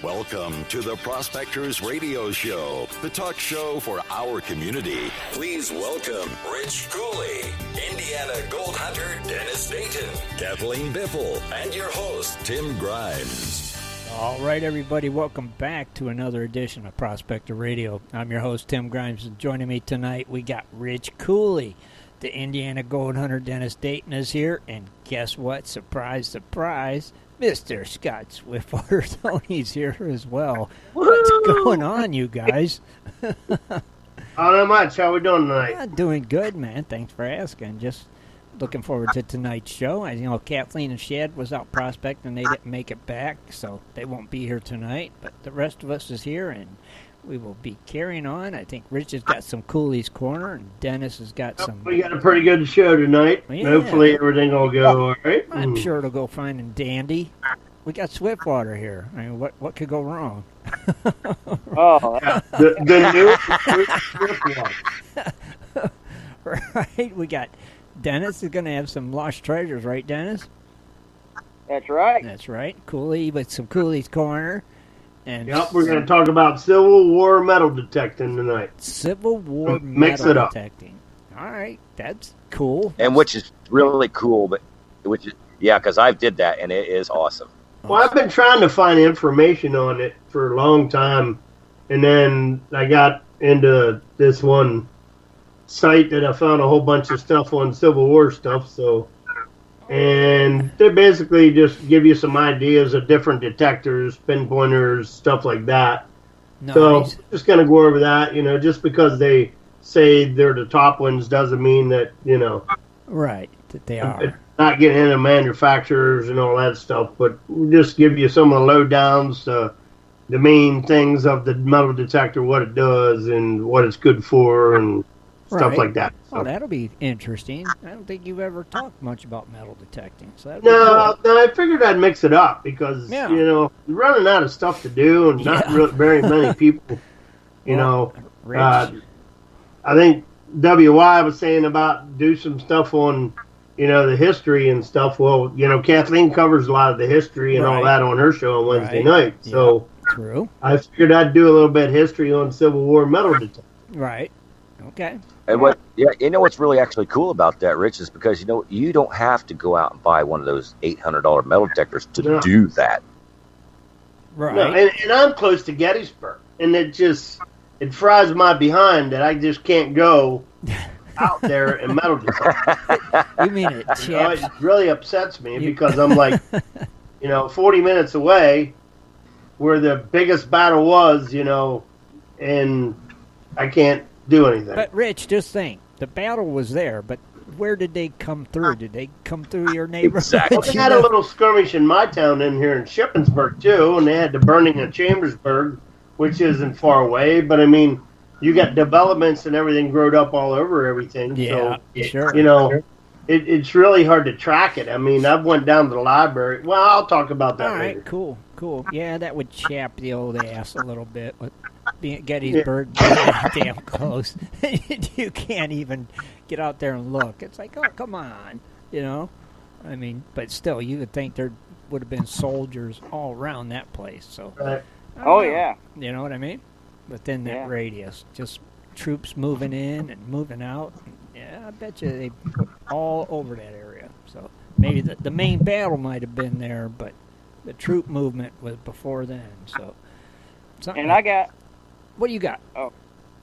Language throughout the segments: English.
Welcome to the Prospectors Radio Show, the talk show for our community. Please welcome Rich Cooley, Indiana Gold Hunter Dennis Dayton, Kathleen Biffle, and your host, Tim Grimes. All right, everybody, welcome back to another edition of Prospector Radio. I'm your host, Tim Grimes, and joining me tonight, we got Rich Cooley. The Indiana Gold Hunter Dennis Dayton is here, and guess what? Surprise, surprise, Mr. Scott Swiftwater Toney's here as well. What's going on, you guys? Not much. How we doing tonight? Doing good, man. Thanks for asking. Just looking forward to tonight's show. As you know, Kathleen and Shad was out prospecting. They didn't make it back, so they won't be here tonight. But the rest of us is here, and we will be carrying on. I think Rich has got some Cooley's Corner, and Dennis has got some. We got a pretty good show tonight. Yeah. Hopefully everything will go all right. I'm sure it'll go fine and dandy. We got Swiftwater here. I mean, what could go wrong? Yeah, the new Swiftwater. Right. We got Dennis is going to have some lost treasures, right, Dennis? That's right. That's right. Cooley with some Cooley's Corner. And Yep, we're going to talk about Civil War metal detecting tonight. Civil War Mix metal it up. detecting. All right, that's cool. And which is really cool, but because I did that and it is awesome. Well, I've been trying to find information on it for a long time, and then I got into this one site that I found a whole bunch of stuff on Civil War stuff, and they basically just give you some ideas of different detectors, pinpointers, stuff like that. Nice. So just going to go over that. Just because they say they're the top ones doesn't mean that, Right, that they are. not getting into manufacturers and all that stuff, but we'll just give you some of the lowdowns, the main things of the metal detector, what it does and what it's good for and stuff like that. Oh, that'll be interesting. I don't think you've ever talked much about metal detecting. So that'll No, be cool. I figured I'd mix it up because, you're running out of stuff to do and not very many people, Rich. I think WY was saying about do some stuff on, the history and stuff. Well, Kathleen covers a lot of the history and all that on her show on Wednesday night. So true. I figured I'd do a little bit of history on Civil War metal detecting. Right. Okay. And what's really actually cool about that, Rich, is because you don't have to go out and buy one of those $800 metal detectors to do that. Right. No, and I'm close to Gettysburg, and it fries my behind that I just can't go out there and metal detect. You mean it, chaps? It really upsets me because I'm like, 40 minutes away where the biggest battle was, and I can't do anything. But, Rich, just think. The battle was there, but where did they come through? Did they come through your neighborhood? Exactly. Well, they had a little skirmish in my town in here in Shippensburg, too, and they had the burning of Chambersburg, which isn't far away, but, you got developments and everything growed up all over everything. Yeah, so, sure. It's really hard to track it. I've went down to the library. Well, I'll talk about that All later. right, cool. Yeah, that would chap the old ass a little bit. With being at Gettysburg, damn close. You can't even get out there and look. It's like, oh, come on, But still, you would think there would have been soldiers all around that place. So, Right. Oh, yeah. You know what I mean? Within that radius, just troops moving in and moving out. Yeah, I bet you they put all over that area. So maybe the main battle might have been there, but the troop movement was before then. So, And I got. What do you got? Oh,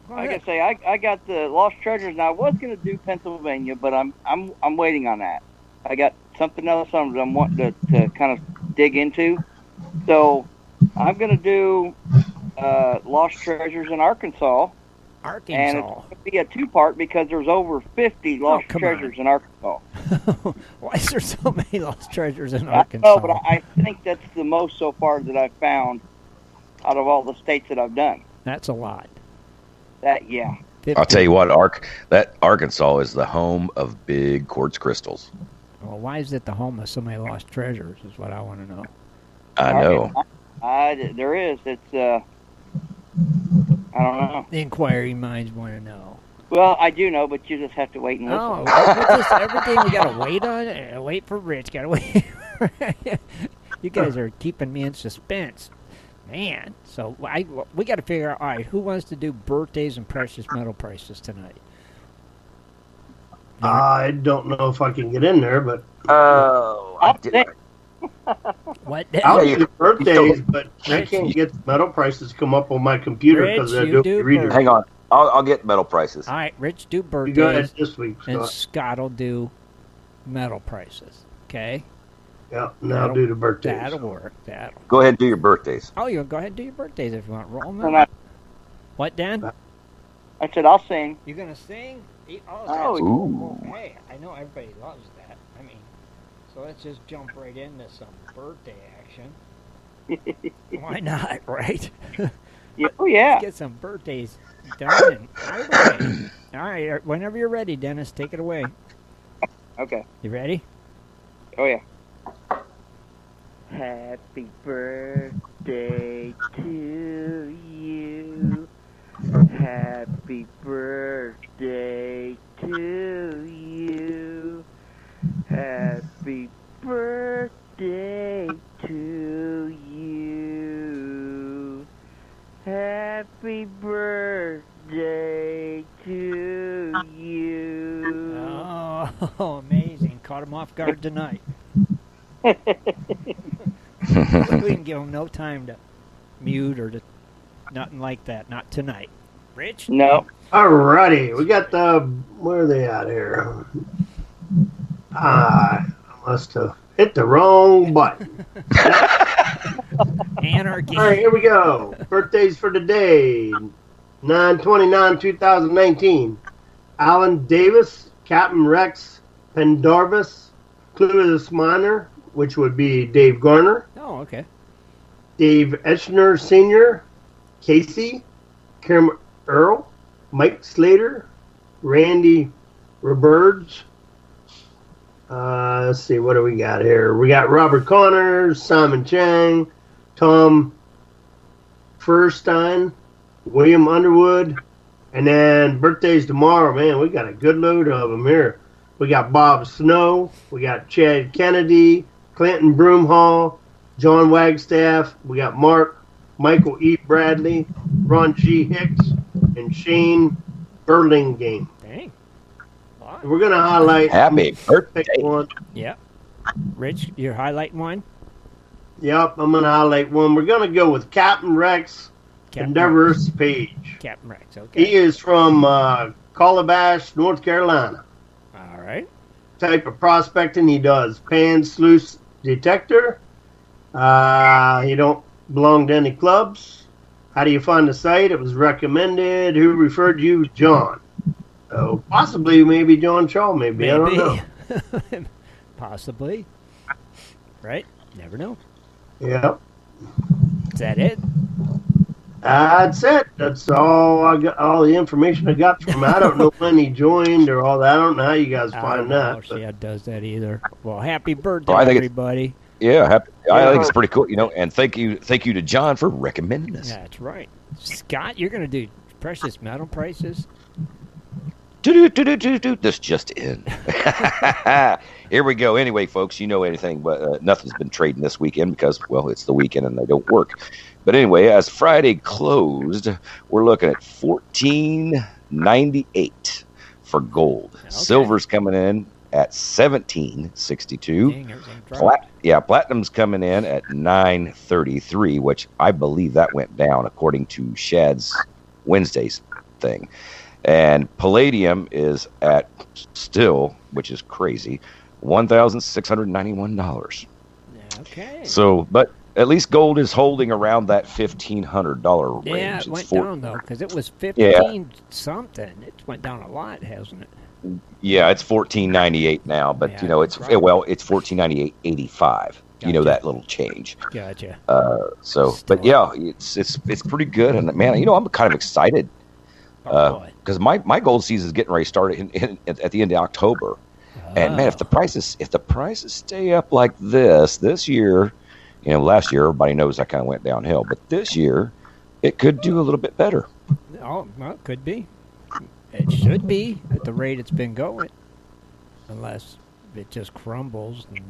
Go like ahead. I say, I got the lost treasures, and I was going to do Pennsylvania, but I'm waiting on that. I got something else I'm wanting to kind of dig into. So I'm going to do lost treasures in Arkansas. And it's going to be a two-part because there's over 50 lost treasures in Arkansas. Why is there so many lost treasures in Arkansas? No, but I think that's the most so far that I've found out of all the states that I've done. That's a lot. 50. I'll tell you what, that Arkansas is the home of big quartz crystals. Well, why is it the home of so many lost treasures is what I want to know. I know. There is. It's, I don't know. The inquiring minds want to know. Well, I do know, but you just have to wait and listen. Oh, everything we got to wait on? Wait for Rich. Got to wait. You guys are keeping me in suspense. man. So we got to figure out, all right, who wants to do birthdays and precious metal prices tonight? I don't know if I can get in there, but I'll say. What? I'll you- do birthdays, but I Rich, can't get the metal prices come up on my computer Rich, because I you do do read it. Hang on. I'll get metal prices. All right, Rich, do You go ahead birthdays, this week, and Scott. Scott will do metal prices. Okay? Yeah, and I'll do the birthdays. That'll work. Go ahead and do your birthdays. Oh, you go ahead and do your birthdays if you want. Roll them And out. What, Dan? I said I'll sing. You gonna sing? Oh, Oh, that's Ooh. cool. Well, hey, I know everybody loves that. I mean, so let's just jump right into some birthday action. Why not, right? Yeah, oh yeah. Let's get some birthdays done and out of the way. All right, whenever you're ready, Dennis, take it away. Okay. You ready? Oh yeah. Happy birthday to you. Happy birthday to you. Happy birthday to you. Happy birthday to you. Oh, amazing. Caught him off guard tonight. We didn't give him no time to mute or to nothing like that. Not tonight. Rich? No. Alrighty, we got the. Where are they at here? I must have hit the wrong button. Anarchy. All right, here we go. Birthdays for today 9/29/2019. Alan Davis, Captain Rex Pendarvis, Clueless Minor, which would be Dave Garner, Oh, okay. Dave Eschner Sr., Casey, Kim Earl, Mike Slater, Randy Roberts. Let's see, what do we got here? We got Robert Connors, Simon Chang, Tom Furstein, William Underwood, and then birthdays tomorrow. Man, we got a good load of them here. We got Bob Snow, we got Chad Kennedy, Clinton Broomhall, John Wagstaff, we got Michael E. Bradley, Ron G. Hicks, and Shane Burlingame. Dang. Wow. We're going to highlight Happy birthday. pick one. Yep. Rich, you're highlighting one? Yep, I'm going to highlight one. We're going to go with Captain Rex Endeavor's Page. Captain Rex, okay. He is from Calabash, North Carolina. All right. Type of prospecting he does pan sluice detector. He don't belong to any clubs. How do you find the site? It was recommended. Who referred you? John. So possibly maybe John Shaw, maybe. I don't know. Possibly. Right? Never know. Yep. Is that it? That's it. That's all I got. All the information I got from him. I don't know when he joined or all that. I don't know how you guys I find don't know that. if she does that either. Well, happy birthday, Well, I think everybody. Yeah, I think it's pretty cool, and thank you to John for recommending us. That's right. Scott, you're going to do precious metal prices? This just in. Here we go. Anyway, folks, you know anything, but nothing's been trading this weekend because, well, it's the weekend and they don't work. But anyway, as Friday closed, we're looking at $14.98 for gold. Okay. Silver's coming in at $17.62. Dang, everything dropped. Platinum's coming in at $9.33, which I believe that went down according to Shad's Wednesday's thing. And palladium is at still, which is crazy, $1,691. Okay. So, but at least gold is holding around that $1,500 range. Yeah, it It's went four- down, though, because it was 15 something. It went down a lot, hasn't it? Yeah, it's $14.98 now, but Yeah, it's right. it's $14.98.85. You know, Gotcha. that little change. Gotcha. So, Still but yeah, it's pretty good, and man, I'm kind of excited Boy. because my gold season is getting ready to start at the end of October, and man, if the prices stay up like this year, last year everybody knows I kind of went downhill, but this year it could do a little bit better. Oh, well, it could be. It should be at the rate it's been going, unless it just crumbles. And,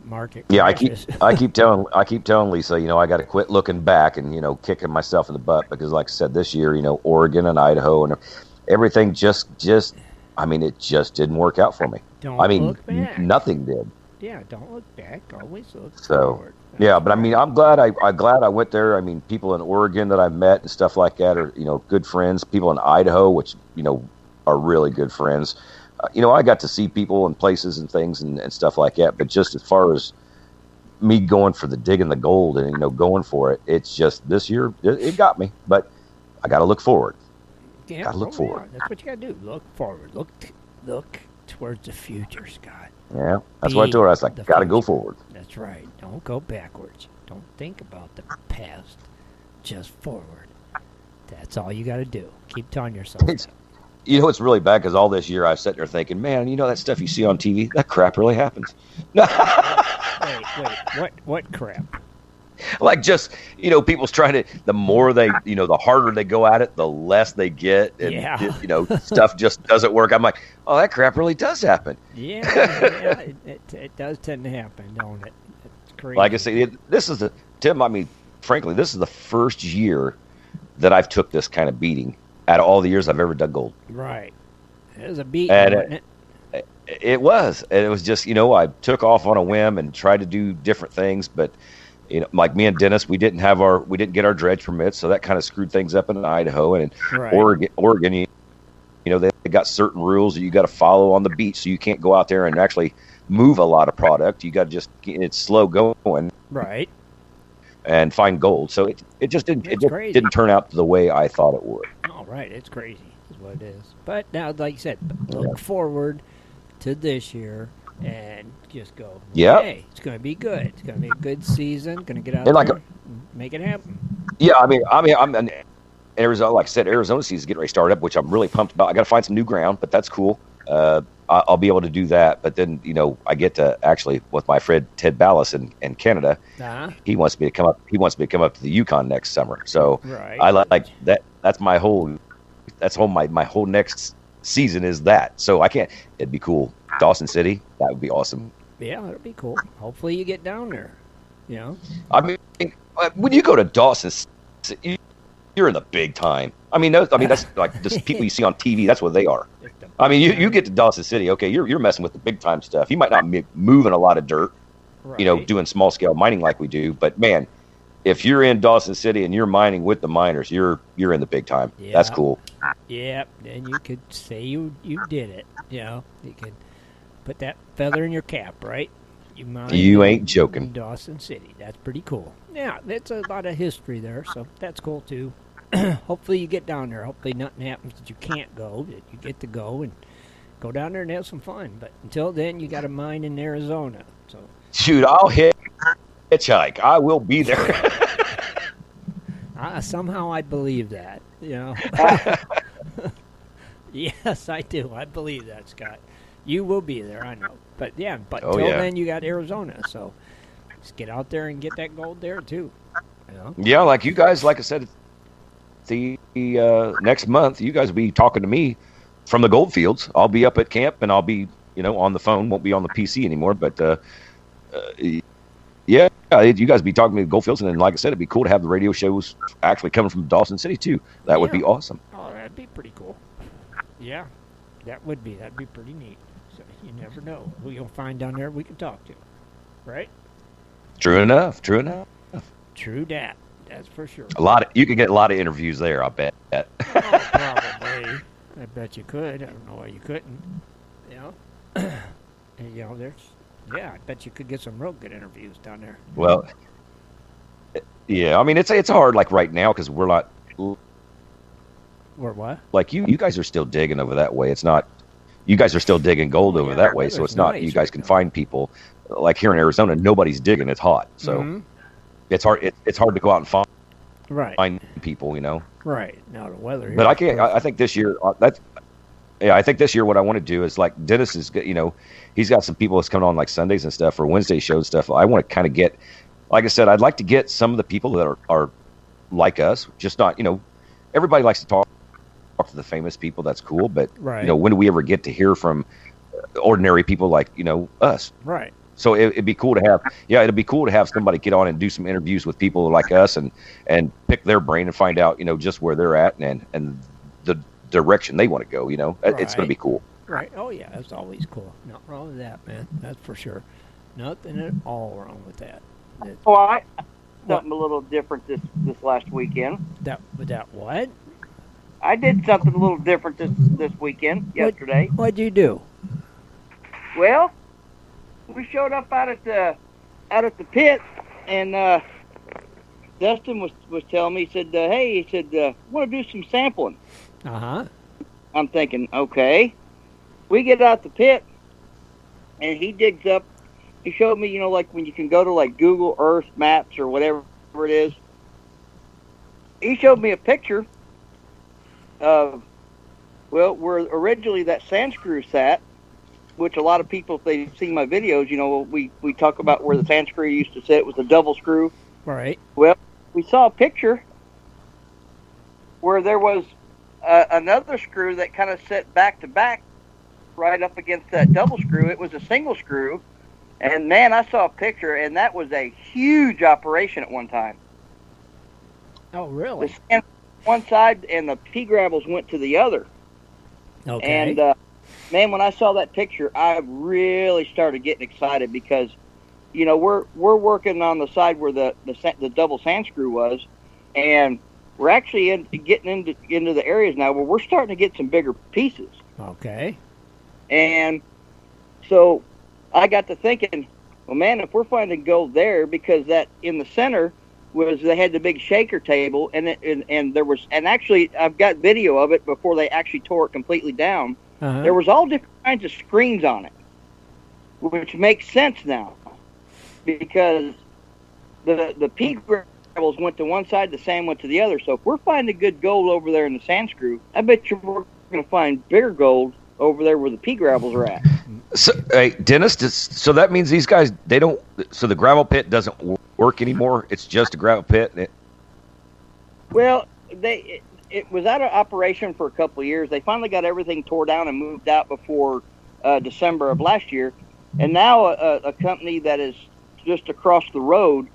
market. Yeah, crashes. I keep telling Lisa, I got to quit looking back and kicking myself in the butt because, like I said, this year, Oregon and Idaho and everything just it just didn't work out for me. Don't look back. Nothing did. Yeah, don't look back. Always look So forward. yeah, but I'm glad I went there. I mean, people in Oregon that I've met and stuff like that are good friends. People in Idaho, which are really good friends. I got to see people and places and things and stuff like that. But just as far as me going for the digging the gold and going for it, it's just this year it got me. But I got to look forward. Yeah, got to look forward. Yeah. That's what you got to do. Look forward. Look towards the future, Scott. Yeah, that's what I told her. I was like, got to go forward. That's right. Don't go backwards. Don't think about the past. Just forward. That's all you got to do. Keep telling yourself that. It's really bad because all this year I was sitting there thinking, man, that stuff you see on TV, that crap really happens. Wait. What crap? Like just, people's trying to, the more they, the harder they go at it, the less they get. And, stuff just doesn't work. I'm like, oh, that crap really does happen. Yeah, it does tend to happen, don't it? It's crazy. Like I say, frankly, this is the first year that I've took this kind of beating out of all the years I've ever done gold. Right. It was a beating, wasn't it? It was. And it was just, I took off on a whim and tried to do different things, but like me and Dennis, we didn't get our dredge permits, so that kind of screwed things up in Idaho and in Oregon. They got certain rules that you got to follow on the beach, so you can't go out there and actually move a lot of product. You got to it's slow going, right, and find gold. So it just didn't turn out the way I thought it would. All right, it's crazy, is what it is. But now, like you said, look forward to this year. And just go. Yeah, hey, it's going to be good. It's going to be a good season. Going to get out there and make it happen. Yeah, I'm in Arizona. Like I said, Arizona season's getting ready to start up, which I'm really pumped about. I got to find some new ground, but that's cool. I'll be able to do that. But then I get to actually with my friend Ted Ballas in Canada. Uh-huh. He wants me to come up. He wants me to come up to the Yukon next summer. So right. I like that. That's my whole. My whole next season is that. So I can't. It'd be cool. Dawson City, that would be awesome. Yeah, that'd be cool. Hopefully you get down there. I mean, when you go to Dawson City, you're in the big time. That's like just people you see on TV. That's what they are. You get to Dawson City, okay, you're messing with the big time stuff. You might not be moving a lot of dirt, right. Doing small scale mining like we do. But man, if you're in Dawson City and you're mining with the miners, you're in the big time. Yeah. That's cool. Yeah, and you could say you did it. You could put that feather in your cap, right? You ain't joking. In Dawson City. That's pretty cool. Yeah, it's a lot of history there, so that's cool too. Hopefully you get down there. Hopefully nothing happens that you can't go, that you get to go and go down there and have some fun. But until then, you got to mine in Arizona. So shoot, I'll hitchhike. I will be there. Somehow I believe that. Yes, I do. I believe that, Scott. You will be there, I know. But until then, you got Arizona. So just get out there and get that gold there too. Yeah, like you guys, like I said, the next month, you guys will be talking to me from the gold fields. I'll be up at camp and I'll be, on the phone. Won't be on the PC anymore. But yeah, you guys be talking to me at gold fields, and then, like I said, it'd be cool to have the radio shows actually coming from Dawson City too. That would be awesome. Oh, that'd be pretty cool. Yeah, that'd be pretty neat. So you never know who you'll find down there we can talk to, right? True enough. True that. That's for sure. You could get a lot of interviews there, I bet. Oh, probably. I bet you could. I don't know why you couldn't. And, I bet you could get some real good interviews down there. Well, yeah. It's hard like right now because we're not. Or what? Like you guys are still digging over that way. It's not. You guys are still digging gold over that way, so it's not. Nice, you guys can find people. Like here in Arizona, nobody's digging. It's hot, so it's hard. It's hard to go out and find people. Right now the weather. But I can't. I think this year I think this year what I want to do is like Dennis is. He's got some people that's coming on like Sundays and stuff or Wednesday shows and stuff. I want to kind of get, like I said, I'd like to get some of the people that are like us. Just not. Everybody likes to talk to the famous people. That's cool, but when do we ever get to hear from ordinary people like us? Right. So it'd be cool to have, it'd be cool to have somebody get on and do some interviews with people like us and pick their brain and find out, just where they're at and the direction they want to go. Right. It's going to be cool. Right. Oh yeah, that's always cool. Not wrong with that, man. That's for sure. Nothing at all wrong with that. Oh, I something a little different this last weekend. That what? I did something a little different this weekend, yesterday. What'd you do? Well, we showed up out at the pit, and Dustin was telling me, he said, hey, I want to do some sampling. Uh-huh. I'm thinking, okay. We get out the pit, and he digs up. He showed me, like when you can go to like Google Earth Maps or whatever it is. He showed me a picture of, where originally that sand screw sat, which a lot of people, if they've seen my videos, we talk about where the sand screw used to sit. It was a double screw. Right. Well, we saw a picture where there was another screw that kind of set back to back right up against that double screw. It was a single screw. And, man, I saw a picture, and that was a huge operation at one time. Oh, really? The sand one side and the pea gravels went to the other. Okay. And, man, when I saw that picture, I really started getting excited because, we're working on the side where the double sand screw was, and we're actually getting into the areas now where we're starting to get some bigger pieces. Okay. And so I got to thinking, well, man, if we're finding gold there, because that in the center they had the big shaker table, and there was, and actually I've got video of it before they actually tore it completely down. Uh-huh. There was all different kinds of screens on it, which makes sense now, because the pea gravels went to one side, the sand went to the other. So if we're finding good gold over there in the sand screw, I bet you we're going to find bigger gold over there where the pea gravels are at. So, hey, Dennis, so that means these guys, so the gravel pit doesn't work anymore? It's just a gravel pit? Well, it was out of operation for a couple of years. They finally got everything tore down and moved out before December of last year. And now a company that is just across the road,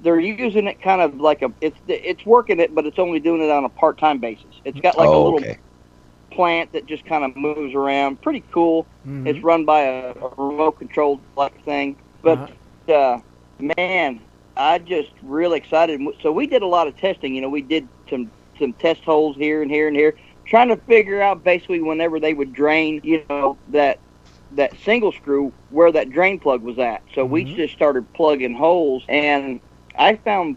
they're using it kind of like it's working it, but it's only doing it on a part-time basis. It's got like a little plant that just kind of moves around. Pretty cool. Mm-hmm. It's run by a remote controlled like thing. But man, I just really excited. So we did a lot of testing. We did some test holes here and here and here, trying to figure out basically whenever they would drain, that single screw, where that drain plug was at. So we just started plugging holes, and I found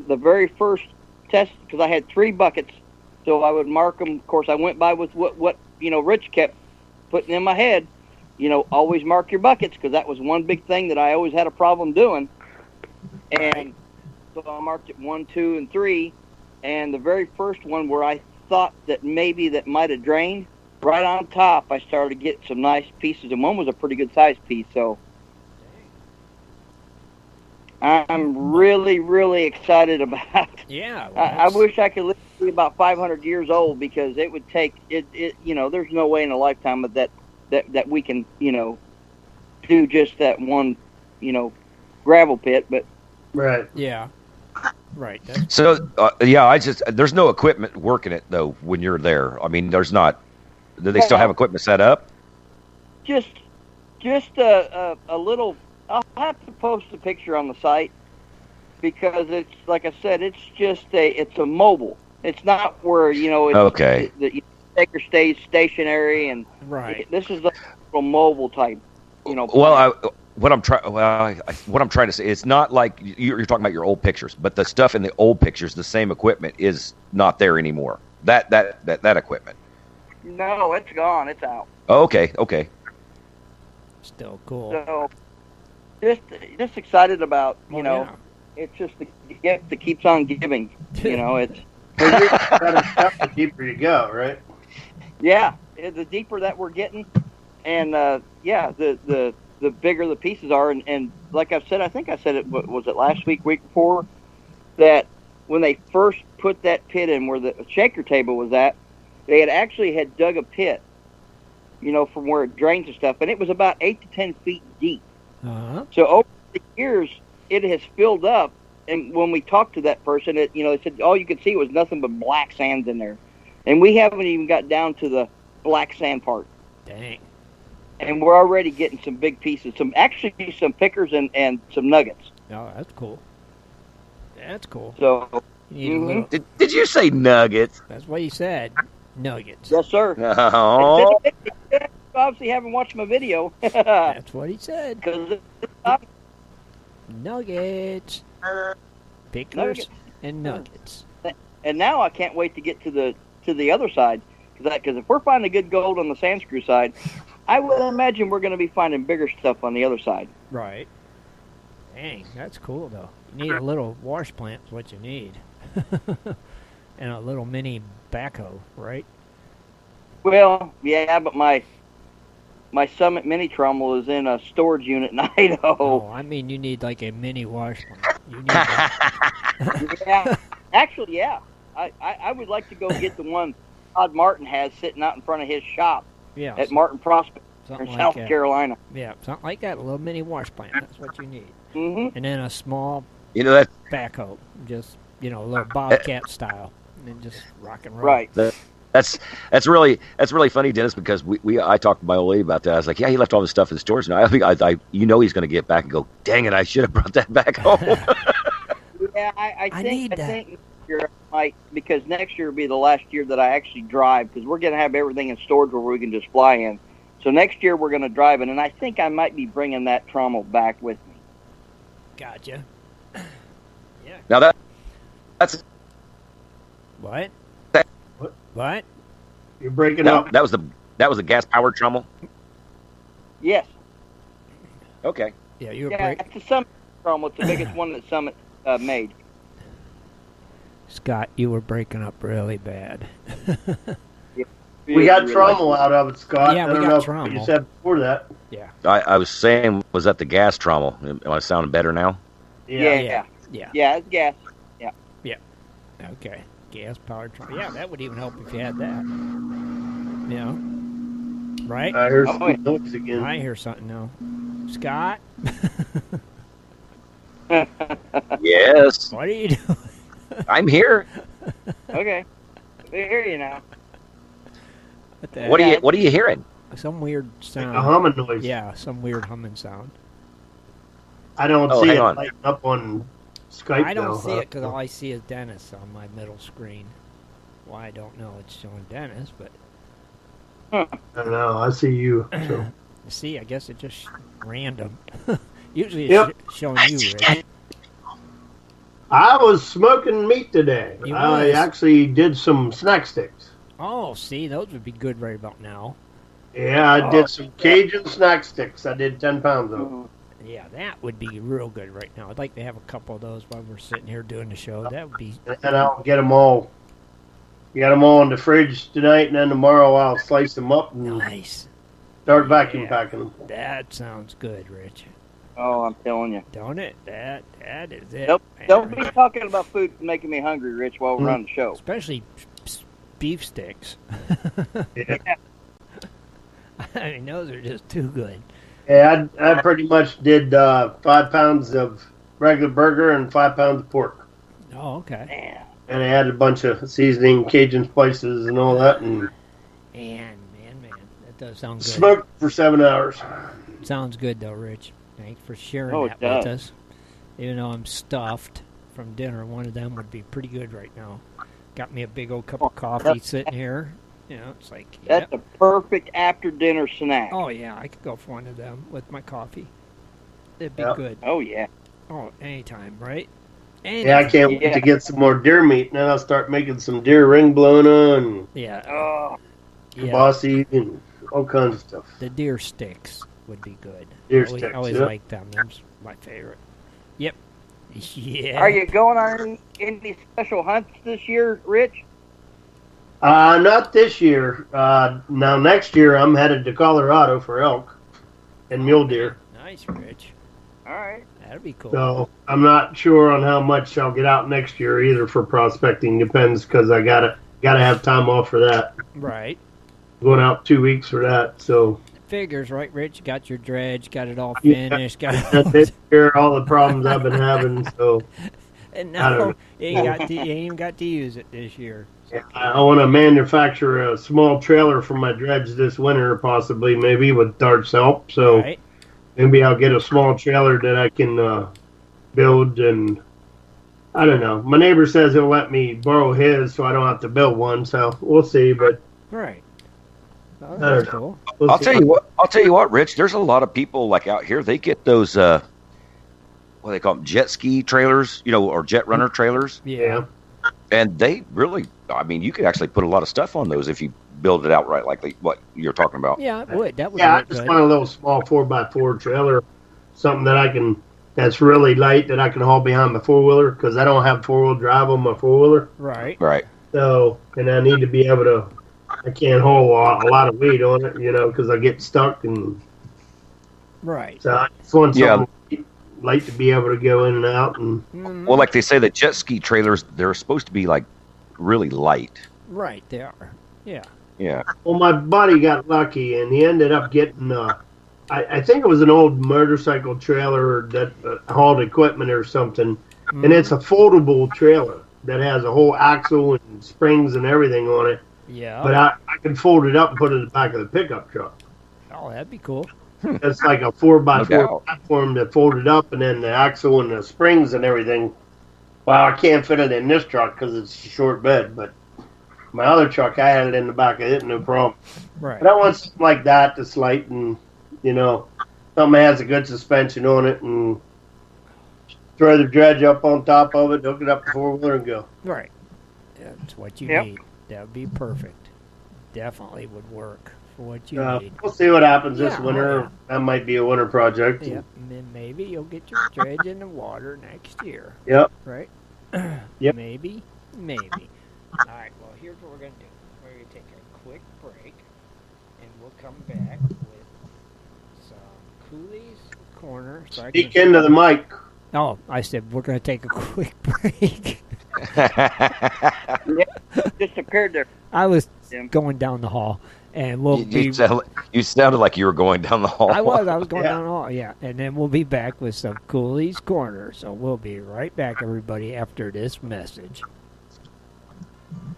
the very first test, because I had 3 buckets. So I would mark them. Of course, I went by with what Rich kept putting in my head. Always mark your buckets, because that was one big thing that I always had a problem doing. And so I marked it 1, 2, and 3. And the very first one where I thought that maybe that might have drained, right on top, I started to get some nice pieces, and one was a pretty good sized piece. So I'm really, really excited about. Yeah. Well, I wish I could live to be about 500 years old, because it would take it. There's no way in a lifetime that we can do just that one gravel pit. But right. Yeah. Right. So there's no equipment working it though when you're there. I mean, there's not. Do they still have equipment set up? Just a little. I'll have to post a picture on the site, because it's, like I said, it's a mobile. It's not where the shaker stays stationary, and this is a little mobile type. Well, what I'm trying to say, it's not like you're talking about your old pictures, but the stuff in the old pictures, the same equipment is not there anymore. That equipment. No, it's gone. It's out. Oh, okay. Still cool. So, just excited about, it's just the gift that keeps on giving. It's the deeper you go, right? Yeah, the deeper that we're getting, and the bigger the pieces are, and like I've said, I think I said it, was it last week before, that when they first put that pit in where the shaker table was at, they had dug a pit, from where it drains and stuff, and it was about 8 to 10 feet deep. So over the years, it has filled up. And when we talked to that person, they said all you could see was nothing but black sands in there. And we haven't even got down to the black sand part. Dang. And we're already getting some big pieces, some pickers and some nuggets. Oh, that's cool. That's cool. So, You need a little, Did you say nuggets? that's what he said. Nuggets. yes, sir. Oh. You obviously haven't watched my video. That's what he said. 'Cause Nuggets. Pickers Nuggets. and nuggets. and now I can't wait to get to the other side. Because if we're finding good gold on the sand screw side, I would imagine we're going to be finding bigger stuff on the other side. Right. Dang, that's cool, though. You need a little wash plant is what you need. And a little mini backhoe, right? Well, yeah, but my Summit mini trommel is in a storage unit in Idaho. Oh, I mean, you need like a mini wash plant. You need that. Yeah, actually, yeah. I would like to go get the one Todd Martin has sitting out in front of his shop Yeah, at Martin Prospectors something in like South that. Carolina. Yeah, something like that. A little mini wash plant. That's what you need. Mm-hmm. And then a small You know that backhoe. Just, a little Bobcat style. And then just rock and roll. Right. that's really funny, Dennis, because I talked to my old lady about that. I was like, yeah, he left all his stuff in the storage. Now I think he's going to get back and go, dang it, I should have brought that back home. Yeah, I need that. I think next year I might, because next year will be the last year that I actually drive, because we're going to have everything in storage where we can just fly in. So next year we're going to drive it, and I think I might be bringing that trommel back with me. Gotcha. Yeah. Now that's What? That- What? You're breaking up. that was the gas powered trommel. Yes. Okay. Yeah, you were Yeah, break. it's the Summit trommel. It's the biggest one that Summit made. Scott, you were breaking up really bad. We got trommel out of it, Scott. Yeah, I we don't got know what trommel. you said before that. I was saying, was that the gas trommel? Am I sounding better now? Yeah. Yeah. It's gas. Okay. Gas powered truck. Yeah, that would even help if you had that. Right? I heard Oh, some yeah. noise again. I hear something now. Scott? Yes, What are you doing? I'm here. Okay. We hear you now. What the What heck? are you hearing? Some weird sound. A humming noise. Yeah, some weird humming sound. I don't Oh, see hang it on. lighting up on Skype. I don't now, see it because all I see is Dennis on my middle screen. Why, I don't know. It's showing Dennis, but I don't know. I see you. So. see, I guess it just random. Usually it's Yep. showing you, Rich. I was smoking meat today. You I was? actually did some snack sticks. Oh, see, those would be good right about now. Yeah, I did some Cajun snack sticks. I did 10 pounds of them. Yeah, that would be real good right now. I'd like to have a couple of those while we're sitting here doing the show. That would be And I'll get them all. Got them all in the fridge tonight, and then tomorrow I'll slice them up and nice. start vacuum Yeah. packing them. That sounds good, Rich. Oh, I'm telling you. Don't it? That is it. Don't man. be talking about food making me hungry, Rich, while we're on the show. Especially beef sticks. Yeah, I mean, those are just too good. yeah I pretty much did 5 pounds of regular burger and 5 pounds of pork. Oh, okay. Man. And I added a bunch of seasoning, Cajun spices, and all that, and Man, that does sound good. smoked for 7 hours. Sounds good though, Rich. Thanks for sharing Oh, that it with does. us. Even though I'm stuffed from dinner, one of them would be pretty good right now. Got me a big old cup of coffee sitting here. It's like, That's yep. a perfect after-dinner snack. Oh yeah, I could go for one of them with my coffee. It'd be Yep. good. Oh, yeah. Oh, anytime, right? Yeah, I can't wait Yeah. to get some more deer meat, and then I'll start making some deer ring bologna and Yeah, Oh, yeah. kibasi and all kinds of stuff. The deer sticks would be good. Deer always, sticks, always yeah. like them. Them's my favorite. Yep. Yeah. Are you going on any special hunts this year, Rich? Not this year. Now next year I'm headed to Colorado for elk and mule deer. Nice, Rich. All right. That'd be cool. So I'm not sure on how much I'll get out next year either for prospecting. Depends because I gotta have time off for that. Right. Going out 2 weeks for that. So figures, right, Rich? You got your dredge, got it all finished. Got this year, all the problems I've been having, so. And now you ain't even got to use it this year. So. I want to manufacture a small trailer for my dredge this winter, possibly, maybe with Dart's help. So maybe I'll get a small trailer that I can build, and I don't know. My neighbor says he'll let me borrow his, so I don't have to build one. So we'll see. But right, I don't know. I'll tell you what, Rich. There's a lot of people like out here. They get those what do they call them, jet ski trailers, or jet runner trailers. Yeah. And they really, I mean, you could actually put a lot of stuff on those if you build it outright, like what you're talking about. Yeah, it would. That would. Yeah, I just want a little small 4x4 trailer, something that's really light that I can haul behind my 4-wheeler, because I don't have 4-wheel drive on my 4-wheeler. Right. So, and I need to be able to. I can't haul a lot of weight on it, because I get stuck and. Right. So I just want something light to be able to go in and out and. Well, like they say, the jet ski trailers, they're supposed to be like really light. Right, they are. Yeah. Yeah. Well, my buddy got lucky, and he ended up getting. I think it was an old motorcycle trailer that hauled equipment or something, and it's a foldable trailer that has a whole axle and springs and everything on it. Yeah. But I can fold it up and put it in the back of the pickup truck. Oh, that'd be cool. It's like a 4x4 platform that folded up, and then the axle and the springs and everything. Well, I can't fit it in this truck because it's a short bed, but my other truck, I had it in the back of it, no problem. Right. But I want something like that that's light and, something that has a good suspension on it, and throw the dredge up on top of it, hook it up to 4-wheeler and go. Right. That's what you need. That would be perfect. Definitely would work for what you need. We'll see what happens this winter. That might be a winter project. Yep. And then maybe you'll get your dredge in the water next year. Yep. Right? Yep. Maybe. All right. Well, here's what we're going to do. We're going to take a quick break, and we'll come back with some Cooley's Corner. Speak into the mic. Oh, I said we're going to take a quick break. Disappeared there. I was going down the hall, and you sounded like you were going down the hall. I was going down the hall, yeah. And then we'll be back with some Cooley's Corner. So we'll be right back, everybody, after this message.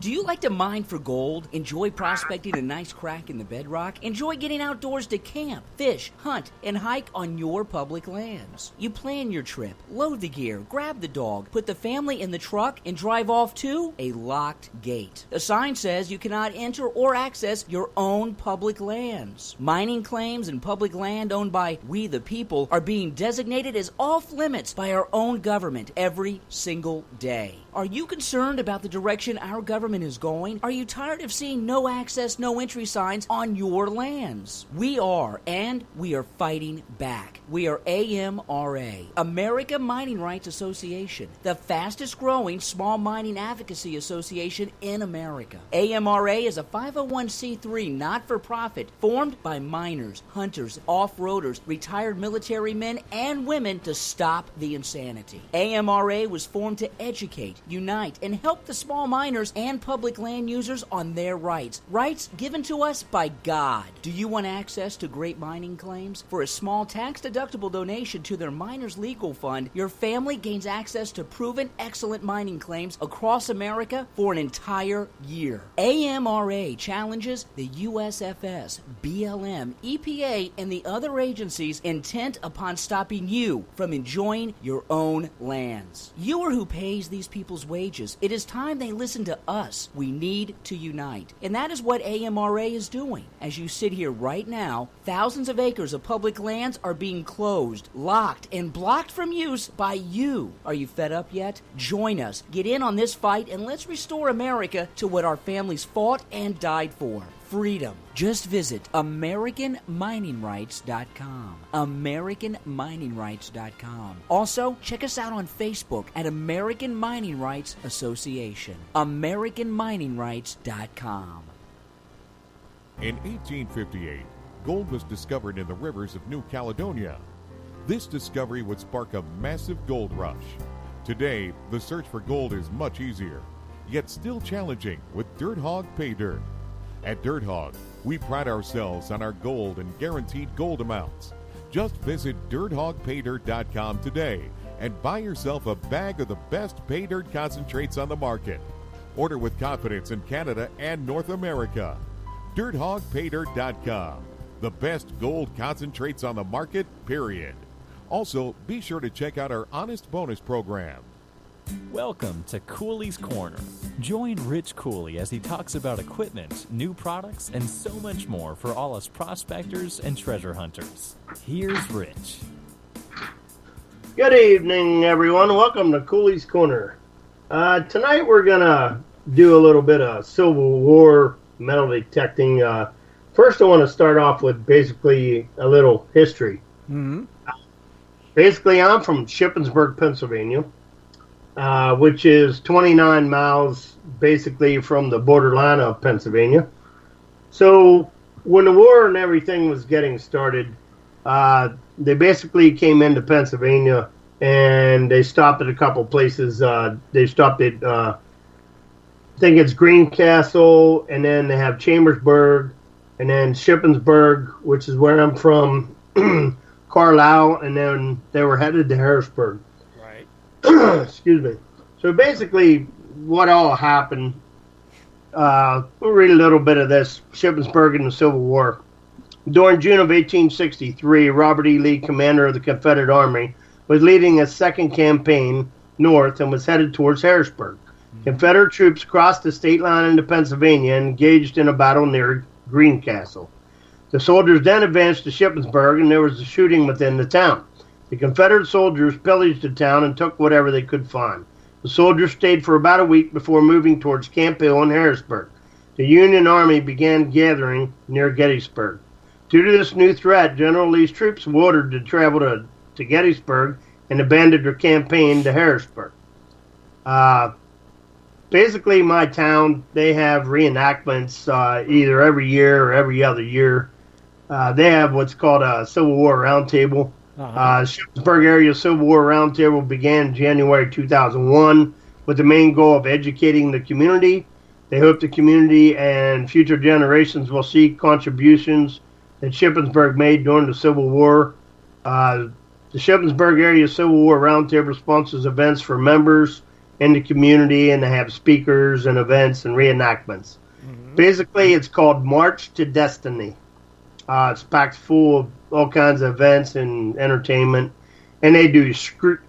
Do you like to mine for gold? Enjoy prospecting a nice crack in the bedrock? Enjoy getting outdoors to camp, fish, hunt, and hike on your public lands? You plan your trip, load the gear, grab the dog, put the family in the truck, and drive off to a locked gate. A sign says you cannot enter or access your own public lands. Mining claims and public land owned by we the people are being designated as off limits by our own government every single day. Are you concerned about the direction our government is going? Are you tired of seeing no access, no entry signs on your lands? We are, and we are fighting back. We are AMRA, America Mining Rights Association, the fastest growing small mining advocacy association in America. AMRA is a 501c3 not-for-profit formed by miners, hunters, off-roaders, retired military men, and women to stop the insanity. AMRA was formed to educate, unite, and help the small miners and public land users on their rights given to us by God. Do you want access to great mining claims? For a small tax-deductible donation to their Miners Legal Fund, your family gains access to proven excellent mining claims across America for an entire year. AMRA challenges the USFS, BLM, EPA, and the other agencies intent upon stopping you from enjoying your own lands. You are who pays these people's wages. It is time they listen to us. We need to unite. And that is what AMRA is doing. As you sit here right now, thousands of acres of public lands are being closed, locked, and blocked from use by you. Are you fed up yet? Join us. Get in on this fight and let's restore America to what our families fought and died for. Freedom. Just visit AmericanMiningRights.com. AmericanMiningRights.com. Also, check us out on Facebook at American Mining Rights Association. AmericanMiningRights.com. In 1858, gold was discovered in the rivers of New Caledonia. This discovery would spark a massive gold rush. Today, the search for gold is much easier, yet still challenging with Dirt Hog Pay Dirt. At Dirt Hog, We pride ourselves on our gold and guaranteed gold amounts. Just visit dirthogpaydirt.com today and buy yourself a bag of the best pay dirt concentrates on the market. Order with confidence in Canada and North America. dirthogpaydirt.com. The best gold concentrates on the market, period. Also, be sure to check out our Honest Bonus program. Welcome to Cooley's Corner. Join Rich Cooley as he talks about equipment, new products, and so much more for all us prospectors and treasure hunters. Here's Rich. Good evening, everyone. Welcome to Cooley's Corner. Tonight we're going to do a little bit of Civil War metal detecting. First, I want to start off with basically a little history. Mm-hmm. Basically, I'm from Shippensburg, Pennsylvania, which is 29 miles basically from the borderline of Pennsylvania. So when the war and everything was getting started, they basically came into Pennsylvania and they stopped at a couple places. They stopped at, I think it's Greencastle, and then they have Chambersburg, and then Shippensburg, which is where I'm from, Carlisle, and then they were headed to Harrisburg. Right. Excuse me. So basically, what all happened, we'll read a little bit of this, Shippensburg in the Civil War. During June of 1863, Robert E. Lee, commander of the Confederate Army, was leading a second campaign north and was headed towards Harrisburg. Confederate troops crossed the state line into Pennsylvania and engaged in a battle near Greencastle. The soldiers then advanced to Shippensburg, and there was a shooting within the town. The Confederate soldiers pillaged the town and took whatever they could find. The soldiers stayed for about a week before moving towards Camp Hill in Harrisburg. The Union Army began gathering near Gettysburg. Due to this new threat, General Lee's troops were ordered to travel to Gettysburg and abandoned their campaign to Harrisburg. Basically, my town, they have reenactments either every year or every other year. They have what's called a Civil War Roundtable. Shippensburg Area Civil War Roundtable began in January 2001 with the main goal of educating the community. They hope the community and future generations will see contributions that Shippensburg made during the Civil War. The Shippensburg Area Civil War Roundtable sponsors events for members in the community, and they have speakers and events and reenactments. Mm-hmm. Basically, it's called March to Destiny. It's packed full of all kinds of events and entertainment, and they do street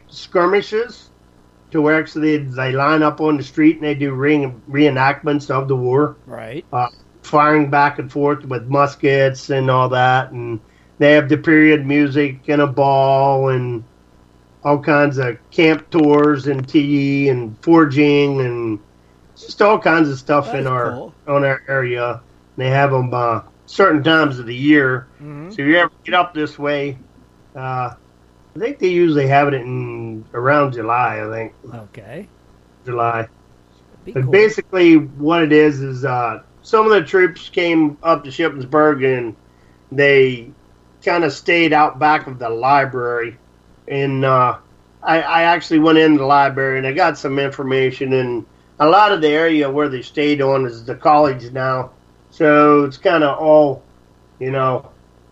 skirmishes to where actually they line up on the street and they do reenactments of the war. Right. Firing back and forth with muskets and all that, and they have the period music and a ball and all kinds of camp tours and tea and foraging and just all kinds of stuff in on our area. They have them certain times of the year. Mm-hmm. So if you ever get up this way, I think they usually have it in around July, I think. Okay. July. But cool. Basically what it is some of the troops came up to Shippensburg and they kind of stayed out back of the library. And I actually went into the library and I got some information. And a lot of the area where they stayed on is the college now. So it's kind of all,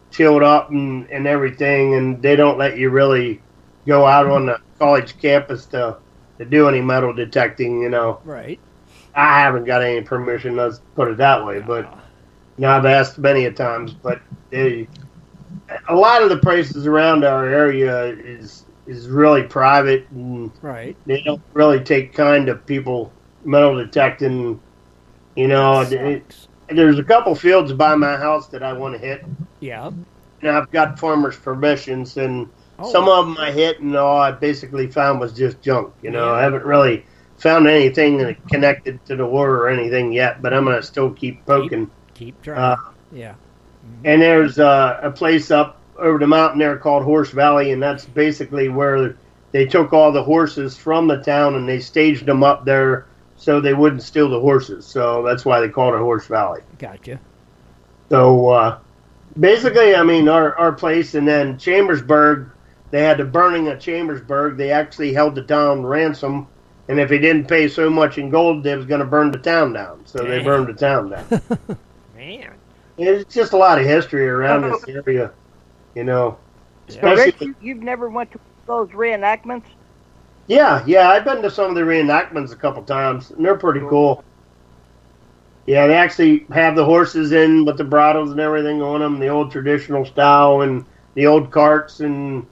chilled up and everything. And they don't let you really go out on the college campus to do any metal detecting, Right. I haven't got any permission, let's put it that way. But I've asked many a times. But a lot of the places around our area is really private, and right. They don't really take kind of people metal detecting. There's a couple fields by my house that I want to hit. Yeah. And I've got farmers' permissions, and some of them I hit, and all I basically found was just junk. I haven't really found anything connected to the war or anything yet, but I'm going to still keep poking. Keep trying. Yeah. Mm-hmm. And there's a place up over the mountain there called Horse Valley, and that's basically where they took all the horses from the town and they staged them up there so they wouldn't steal the horses. So that's why they called it Horse Valley. Gotcha. So basically, our place, and then Chambersburg, they had the burning of Chambersburg. They actually held the town ransom, and if he didn't pay so much in gold, they was going to burn the town down. So they burned the town down. Man. It's just a lot of history around this area, you know. So, Especially, Rick, you've never went to those reenactments? yeah, I've been to some of the reenactments a couple times, and they're pretty cool. Yeah, they actually have the horses in with the bridles and everything on them, the old traditional style, and the old carts and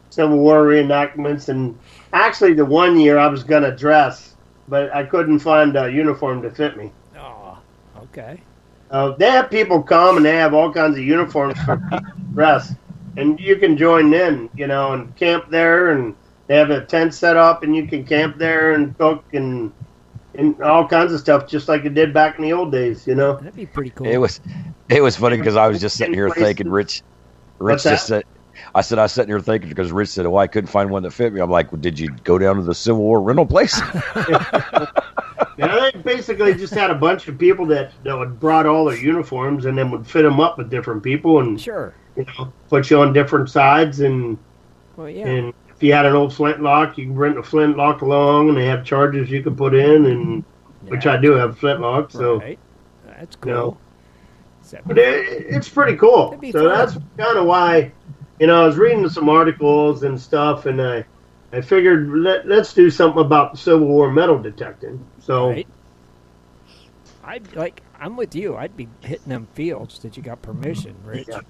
Civil War reenactments. And actually, the one year I was going to dress, but I couldn't find a uniform to fit me. Oh, okay. They have people come, and they have all kinds of uniforms for people to dress. And you can join in, you know, and camp there, and they have a tent set up, and you can camp there and cook and all kinds of stuff, just like it did back in the old days, you know. That'd be pretty cool. It was funny because I was just sitting here thinking, Rich just said, I was sitting here thinking because Rich said, "Oh, I couldn't find one that fit me." I'm like, well, "Did you go down to the Civil War rental place?" Now, they basically just had a bunch of people that would brought all their uniforms and then would fit them up with different people and Sure. you know, put you on different sides. And Well, yeah. and if you had an old flintlock, you can bring the flintlock along, and they have charges you can put in, and which I do have a flintlock, so Right. That's cool. you know. Is that- But it's pretty cool. That'd be So fun. that's kind of why, you know, I was reading some articles and stuff, and I figured let's do something about the Civil War metal detecting. So Right. I'm with you. I'd be hitting them fields that you got permission, Rich. Yeah.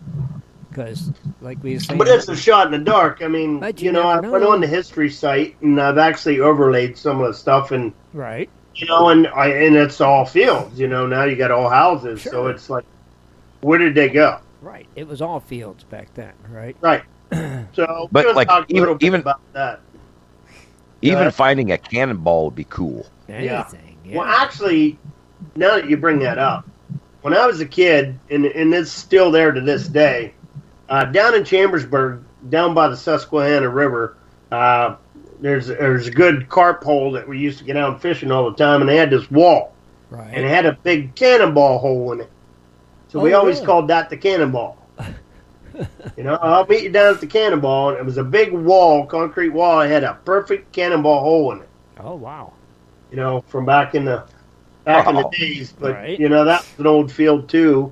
Because, like we were saying, but it's a shot in the dark. I mean, But you you know, I never went know. on the history site and I've actually overlaid some of the stuff, and right? you know, and it's all fields. You know, now you got all houses, so Sure. it's like, where did they go? Right. It was all fields back then, right? Right. So, But, we're gonna like, talk a little bit even- about that. Even Yeah. finding a cannonball would be cool. Anything. Yeah. Well, actually, now that you bring that up, when I was a kid, and it's still there to this day, down in Chambersburg, down by the Susquehanna River, there's a good carp hole that we used to get out fishing all the time, and they had this wall, right. and it had a big cannonball hole in it. So we Oh, always really? called that the cannonball. You know, I'll meet you down at the cannonball, and it was a big wall, concrete wall. It had a perfect cannonball hole in it. Oh, wow. You know, from back in the days. But Right. you know, that was an old field too.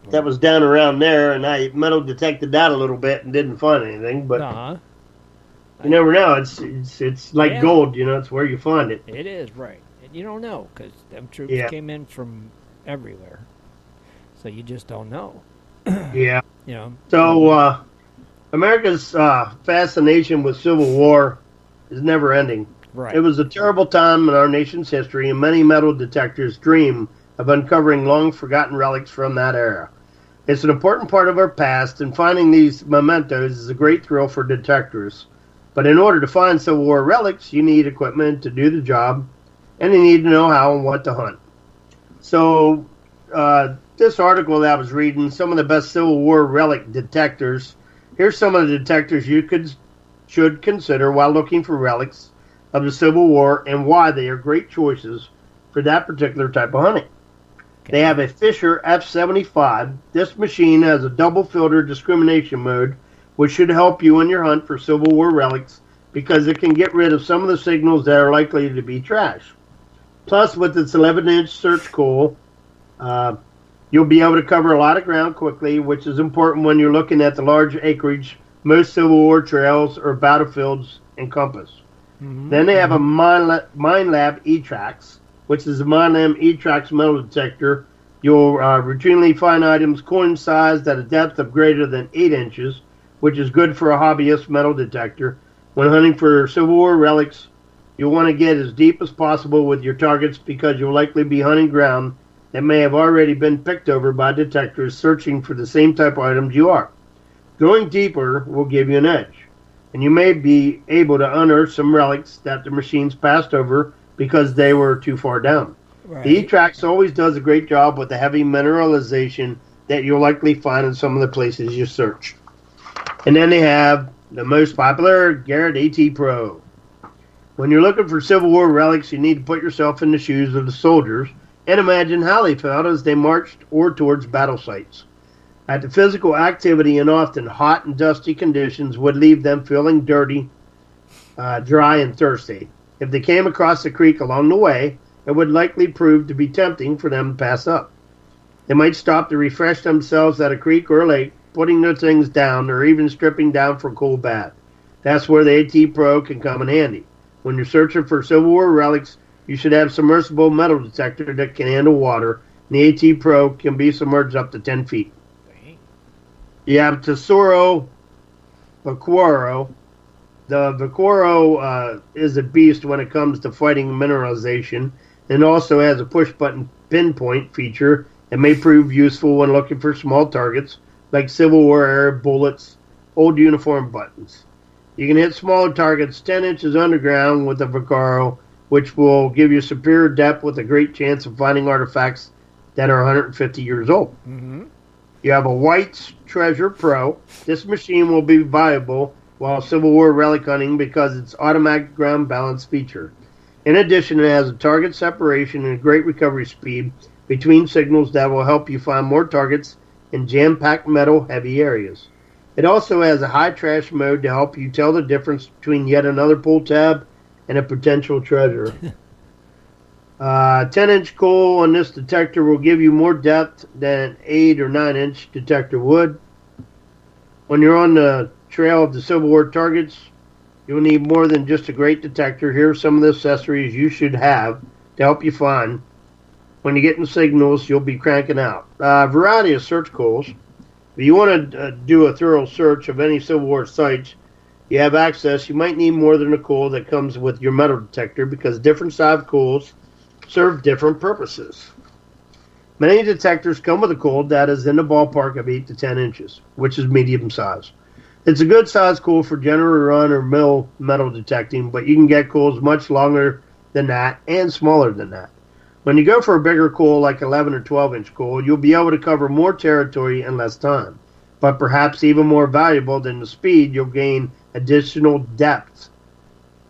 That was down around there, and I metal detected that a little bit and didn't find anything. But Uh-huh. you never know. It's like Yeah. gold. You know, it's where you find it. It is, right. And you don't know, because them troops Yeah. came in from everywhere. So you just don't know. Yeah. You know? So America's fascination with Civil War is never ending. Right. It was a terrible time in our nation's history, and many metal detectors dream of uncovering long-forgotten relics from that era. It's an important part of our past, and finding these mementos is a great thrill for detectors. But in order to find Civil War relics, you need equipment to do the job, and you need to know how and what to hunt. So, this article that I was reading, some of the best Civil War relic detectors. Here's some of the detectors you should consider while looking for relics of the Civil War and why they are great choices for that particular type of hunting. Okay. They have a Fisher F75. This machine has a double filter discrimination mode, which should help you in your hunt for Civil War relics because it can get rid of some of the signals that are likely to be trash. Plus, with its 11-inch search coil, you'll be able to cover a lot of ground quickly, which is important when you're looking at the large acreage most Civil War trails or battlefields encompass. Mhm. Then they have a MineLab E-Trax, which is a MineLab E-Trax metal detector. You'll routinely find items coin-sized at a depth of greater than 8 inches, which is good for a hobbyist metal detector. When hunting for Civil War relics, you'll want to get as deep as possible with your targets because you'll likely be hunting ground that may have already been picked over by detectors searching for the same type of items you are. Going deeper will give you an edge, and you may be able to unearth some relics that the machines passed over because they were too far down. Right. The E-Trax always does a great job with the heavy mineralization that you'll likely find in some of the places you search. And then they have the most popular Garrett AT Pro. When you're looking for Civil War relics, you need to put yourself in the shoes of the soldiers and imagine how they felt as they marched or towards battle sites. At the physical activity and often hot and dusty conditions would leave them feeling dirty, dry, and thirsty. If they came across a creek along the way, it would likely prove to be tempting for them to pass up. They might stop to refresh themselves at a creek or a lake, putting their things down, or even stripping down for a cold bath. That's where the AT Pro can come in handy. When you're searching for Civil War relics, you should have a submersible metal detector that can handle water. And the AT Pro can be submerged up to 10 feet. You have Tesoro Vaquero. The Vaquero is a beast when it comes to fighting mineralization, and also has a push-button pinpoint feature that may prove useful when looking for small targets like Civil War era bullets, old uniform buttons. You can hit smaller targets 10 inches underground with the Vaquero, which will give you superior depth with a great chance of finding artifacts that are 150 years old. Mm-hmm. You have a White's Treasure Pro. This machine will be viable while Civil War relic hunting because it's automatic ground balance feature. In addition, it has a target separation and a great recovery speed between signals that will help you find more targets in jam-packed metal heavy areas. It also has a high trash mode to help you tell the difference between yet another pull tab and a potential treasure. 10-inch coal on this detector will give you more depth than an 8 or 9-inch detector would. When you're on the trail of the Civil War targets, you'll need more than just a great detector. Here are some of the accessories you should have to help you find. When you get in signals, you'll be cranking out. A variety of search coals. If you want to do a thorough search of any Civil War sites you have access, you might need more than a coal that comes with your metal detector because different size coals serve different purposes. Many detectors come with a coal that is in the ballpark of 8 to 10 inches, which is medium size. It's a good size coal for general run or mill metal detecting, but you can get coals much longer than that and smaller than that. When you go for a bigger coal like 11 or 12-inch coal, you'll be able to cover more territory in less time. But perhaps even more valuable than the speed, you'll gain additional depth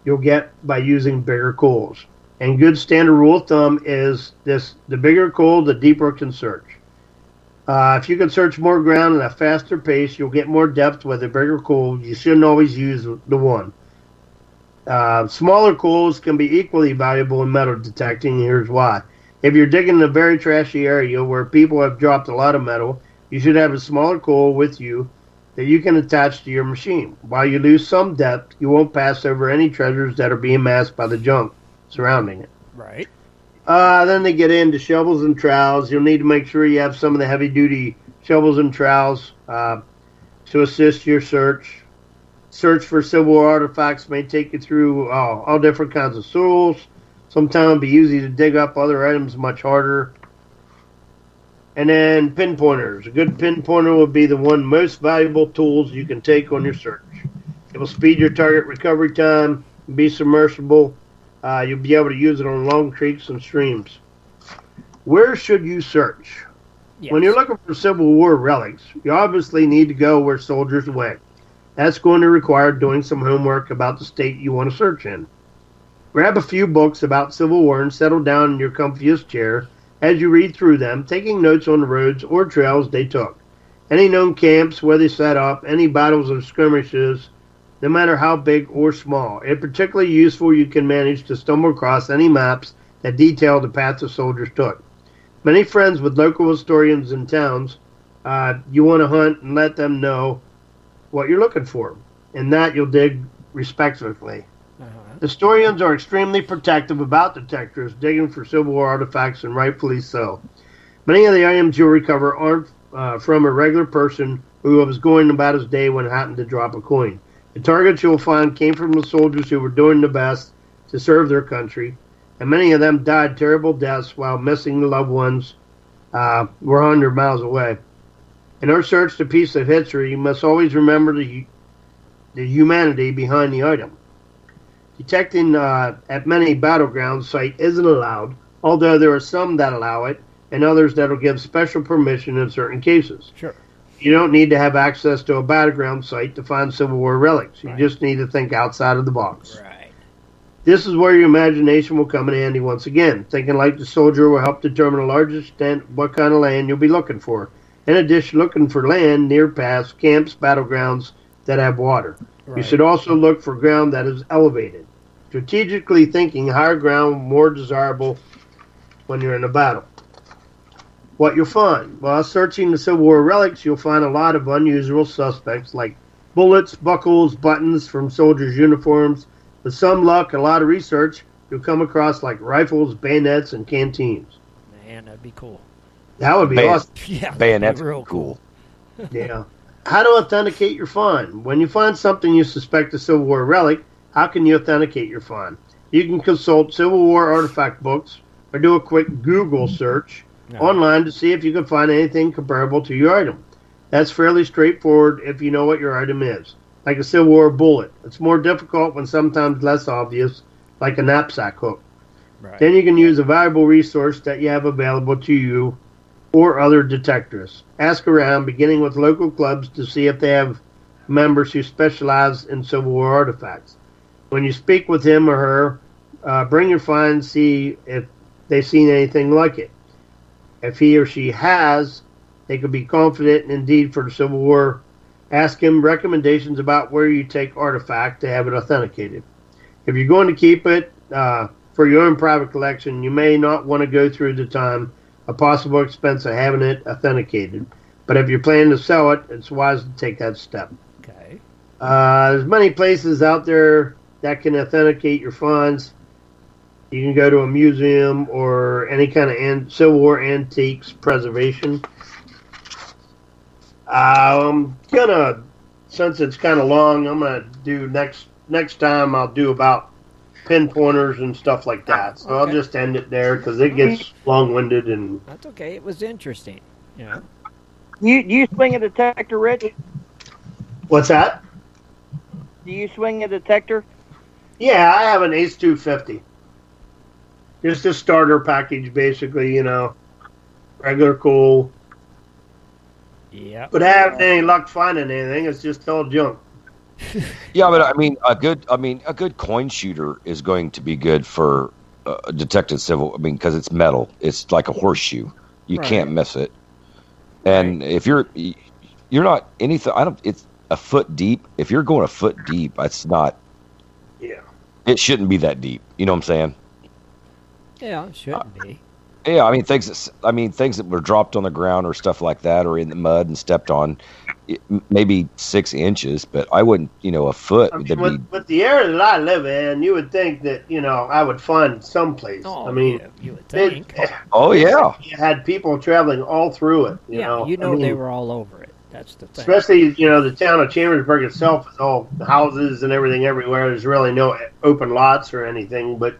you'll get by using bigger coals. And good standard rule of thumb is this: the bigger coal, the deeper it can search. If you can search more ground at a faster pace, you'll get more depth with a bigger coal. You shouldn't always use the one. Smaller coals can be equally valuable in metal detecting. Here's why. If you're digging in a very trashy area where people have dropped a lot of metal, you should have a smaller coal with you that you can attach to your machine. While you lose some depth, you won't pass over any treasures that are being masked by the junk surrounding it. Right. Then they get into shovels and trowels. You'll need to make sure you have some of the heavy-duty shovels and trowels to assist your search. Search for Civil War artifacts may take you through all different kinds of soils. Sometimes it'll be easy to dig up other items much harder. And then pinpointers. A good pinpointer will be the one most valuable tools you can take on your search. It will speed your target recovery time, be submersible. You'll be able to use it on long creeks and streams. Where should you search? Yes. When you're looking for Civil War relics, you obviously need to go where soldiers went. That's going to require doing some homework about the state you want to search in. Grab a few books about Civil War and settle down in your comfiest chair as you read through them, taking notes on the roads or trails they took. Any known camps, where they set up, any battles or skirmishes, no matter how big or small. It's particularly useful you can manage to stumble across any maps that detail the path the soldiers took. Many friends with local historians in towns, you want to hunt and let them know what you're looking for, and that you'll dig respectively. Historians are extremely protective about detectors digging for Civil War artifacts, and rightfully so. Many of the items you'll recover aren't from a regular person who was going about his day when happened to drop a coin. The targets you'll find came from the soldiers who were doing the best to serve their country, and many of them died terrible deaths while missing loved ones were 100 miles away. In our search to piece of history, you must always remember the humanity behind the item. Detecting at many battleground site isn't allowed, although there are some that allow it, and others that will give special permission in certain cases. Sure. You don't need to have access to a battleground site to find Civil War relics. You just need to think outside of the box. Right. This is where your imagination will come in handy once again. Thinking like the soldier will help determine the largest extent what kind of land you'll be looking for. In addition, looking for land near paths, camps, battlegrounds that have water. Right. You should also look for ground that is elevated. Strategically thinking, higher ground more desirable when you're in a battle. what you'll find. While searching the Civil War relics, you'll find a lot of unusual suspects like bullets, buckles, buttons from soldiers' uniforms. With some luck, a lot of research, you'll come across like rifles, bayonets, and canteens. Man, that'd be cool. That would be awesome. Yeah, Bayonets real cool. Yeah. How to authenticate your find. When you find something you suspect a Civil War relic, how can you authenticate your find? You can consult Civil War artifact books or do a quick Google search online to see if you can find anything comparable to your item. That's fairly straightforward if you know what your item is, like a Civil War bullet. It's more difficult when sometimes less obvious, like a knapsack hook. Right. Then you can use a valuable resource that you have available to you or other detectors. Ask around, beginning with local clubs, to see if they have members who specialize in Civil War artifacts. When you speak with him or her, bring your find, see if they've seen anything like it. If he or she has, they could be confident indeed for the Civil War. Ask him recommendations about where you take artifact to have it authenticated. If you're going to keep it for your own private collection, you may not want to go through the time, a possible expense of having it authenticated. But if you're planning to sell it, it's wise to take that step. Okay. There's many places out there that can authenticate your finds. You can go to a museum or any kind of Civil War antiques preservation. I'm gonna, since it's kind of long, I'm gonna do next time. I'll do about pinpointers and stuff like that. So I'll just end it there because it gets long-winded and. That's okay. It was interesting. Yeah. You swing a detector, Rich? What's that? Do you swing a detector? Yeah, I have an Ace 250. Just a starter package, basically, regular cool. Yeah. But I haven't any luck finding anything. It's just all junk. Yeah, but I mean, a good coin shooter is going to be good for detected civil. I mean, because it's metal. It's like a horseshoe. You can't miss it. And if you're not anything, it's a foot deep. If you're going a foot deep, it's not. Yeah. It shouldn't be that deep. You know what I'm saying? Yeah, it shouldn't be. Yeah, I mean things that were dropped on the ground or stuff like that, or in the mud and stepped on, maybe 6 inches, but I wouldn't, a foot. I mean, with the area that I live in, you would think that I would find someplace. Oh, I mean, yeah, you would think. You had people traveling all through it. They were all over it. That's the thing. Especially, the town of Chambersburg itself is all houses and everything everywhere. There's really no open lots or anything, but,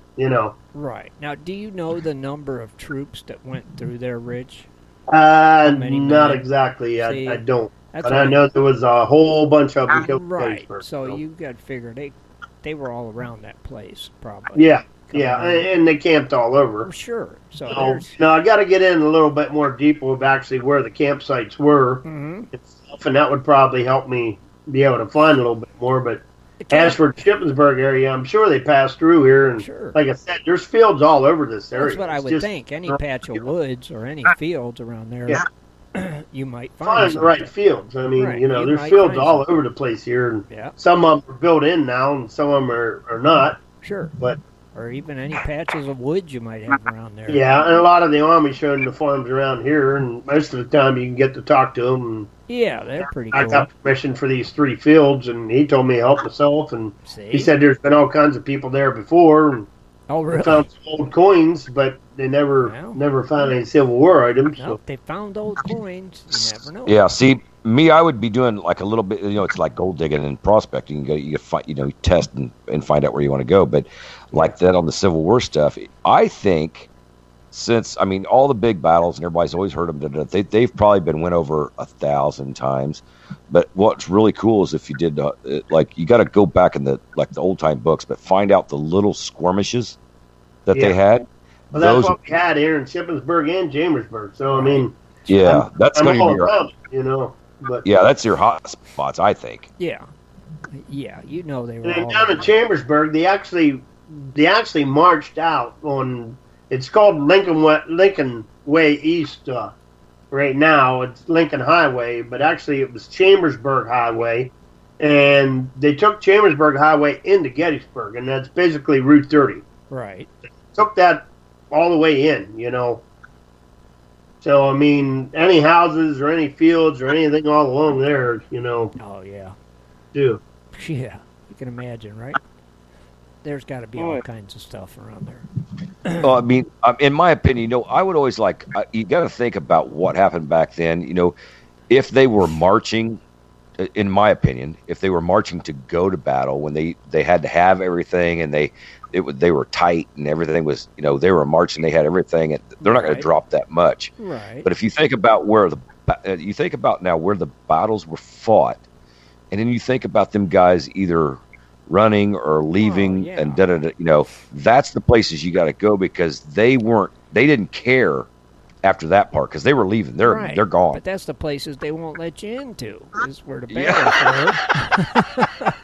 Right. Now, do you know the number of troops that went through there, Rich? Not exactly. See, I don't. But I know there was a whole bunch of them killed. Right. So you got to figure they were all around that place, probably. Yeah. Yeah, and they camped all over. Oh, sure. So now I got to get in a little bit more deep with actually where the campsites were, and that would probably help me be able to find a little bit more. But as for the Shippensburg area, I'm sure they passed through here, and like I said, there's fields all over this area. That's what I would think. Any patch of woods or any fields around there, you might find the right fields. I mean, there's fields all over the place here, and some of them are built in now, and some of them are not. Sure, but. Or even any patches of woods you might have around there. Yeah, and a lot of the Army showing the farms around here, and most of the time you can get to talk to them. And yeah, they're pretty cool. I got permission for these 3 fields, and he told me to help myself, and he said there's been all kinds of people there before, and really? Found some old coins, but they never found any Civil War items. No, if they found old coins, you never know. Yeah, see, me, I would be doing like a little bit, it's like gold digging and prospecting. You find, you test and find out where you want to go. But like that on the Civil War stuff, I think all the big battles and everybody's always heard them, they've probably been went over 1,000 times. But what's really cool is if you did, you got to go back in the old time books, but find out the little skirmishes that they had. Well, that's what we had here in Shippensburg and Chambersburg. So I mean, that's going to be your, But yeah, that's your hot spots, I think. Yeah, they were. And down in Chambersburg, they actually marched out on. It's called Lincoln Way East. Right now, it's Lincoln Highway, but actually it was Chambersburg Highway, and they took Chambersburg Highway into Gettysburg, and that's basically Route 30. Right. They took that all the way in, So, I mean, any houses or any fields or anything all along there, Oh, yeah. do. Yeah, you can imagine, right? There's got to be all kinds of stuff around there. Well, I mean, in my opinion, I would always you got to think about what happened back then. If they were marching, in my opinion, if they were marching to go to battle when they had to have everything and they were tight and everything was, they were marching, they had everything, and they're not going to drop that much. Right. But if you think about where the battles were fought, and then you think about them guys either running or leaving, and that's the places you got to go, because they didn't care after that part, because they were leaving. They're gone. But that's the places they won't let you into. Is where the battles were.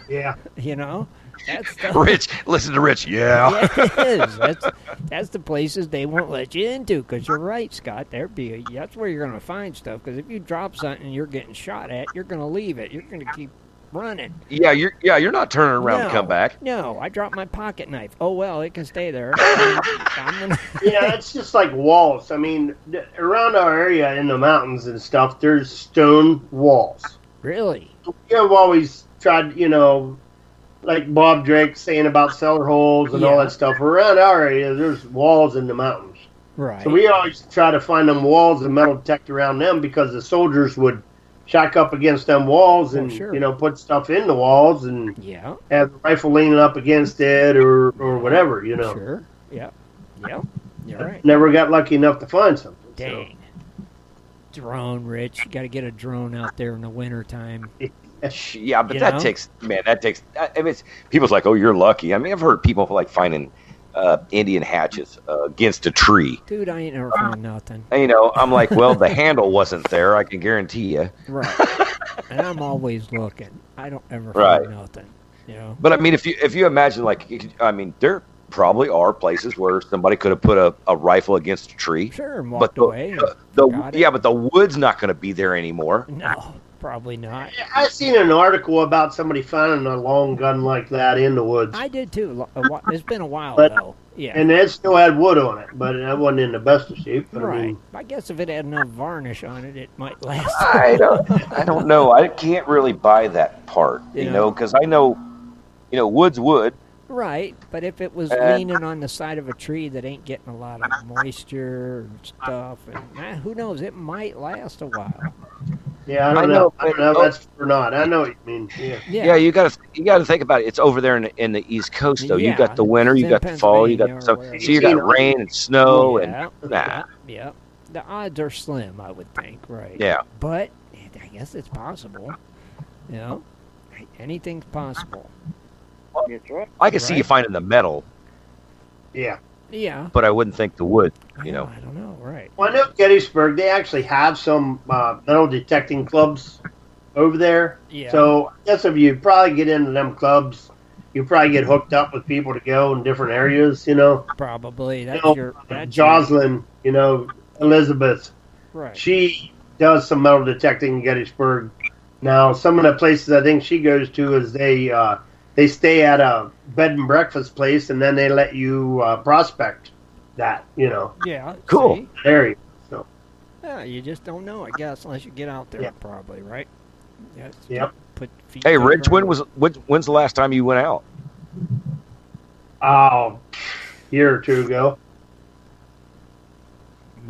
Yeah. That's Rich, listen to Rich. Yeah. It is. That's the places they won't let you into, because you're right, Scott. That's where you're going to find stuff, because if you drop something and you're getting shot at, you're going to leave it. You're going to keep running. Yeah, you're not turning around to come back. No, I dropped my pocket knife. Oh, well, it can stay there. Yeah, it's just like walls. I mean, around our area in the mountains and stuff, there's stone walls. Really? I've always tried, like Bob Drake saying about cellar holes and all that stuff. Around our area, there's walls in the mountains. Right. So we always try to find them walls and metal detect around them, because the soldiers would shack up against them walls and, put stuff in the walls and have the rifle leaning up against it or whatever, Sure. Yeah. You're right. Never got lucky enough to find something. Dang. So. Drone, Rich. You got to get a drone out there in the wintertime. Yeah, but that takes. I mean, people's like, oh, you're lucky. I mean, I've heard people finding Indian hatchets against a tree. Dude, I ain't never found nothing. I'm like, well, the handle wasn't there. I can guarantee you. Right. And I'm always looking. I don't ever find nothing. But I mean, if you imagine, there probably are places where somebody could have put a rifle against a tree. Sure, and walked away. But the wood's not going to be there anymore. No. Probably not. I seen an article about somebody finding a long gun like that in the woods. I did too. It's been a while though. Yeah. And it still had wood on it, but it wasn't in the best of shape. But right. I guess if it had enough varnish on it, it might last. I don't know. I can't really buy that part, because I know, wood's wood. Right, but if it was leaning on the side of a tree that ain't getting a lot of moisture and stuff, and who knows, it might last a while. Yeah, I don't know. I don't know if that's or not. I know what you mean. Yeah, you got to think about it. It's over there in the East Coast, though. You got the winter, you got the fall, you got so you got rain and snow and Yeah, the odds are slim, I would think. Right. Yeah. But I guess it's possible. Anything's possible. That's right. I can see you finding the metal. Yeah. Yeah. But I wouldn't think the wood, I don't know, right. Well, I know Gettysburg, they actually have some metal detecting clubs over there. Yeah. So I guess if you probably get into them clubs, you probably get hooked up with people to go in different areas, Probably. That's Jocelyn, Elizabeth. Right. She does some metal detecting in Gettysburg. Now, some of the places I think she goes to is they stay at a bed and breakfast place, and then they let you prospect that, Yeah. Cool. See? area. So. Yeah, you just don't know, I guess, unless you get out there, probably, right? Yeah. Yep. Hey, Rich, when's the last time you went out? A year or two ago.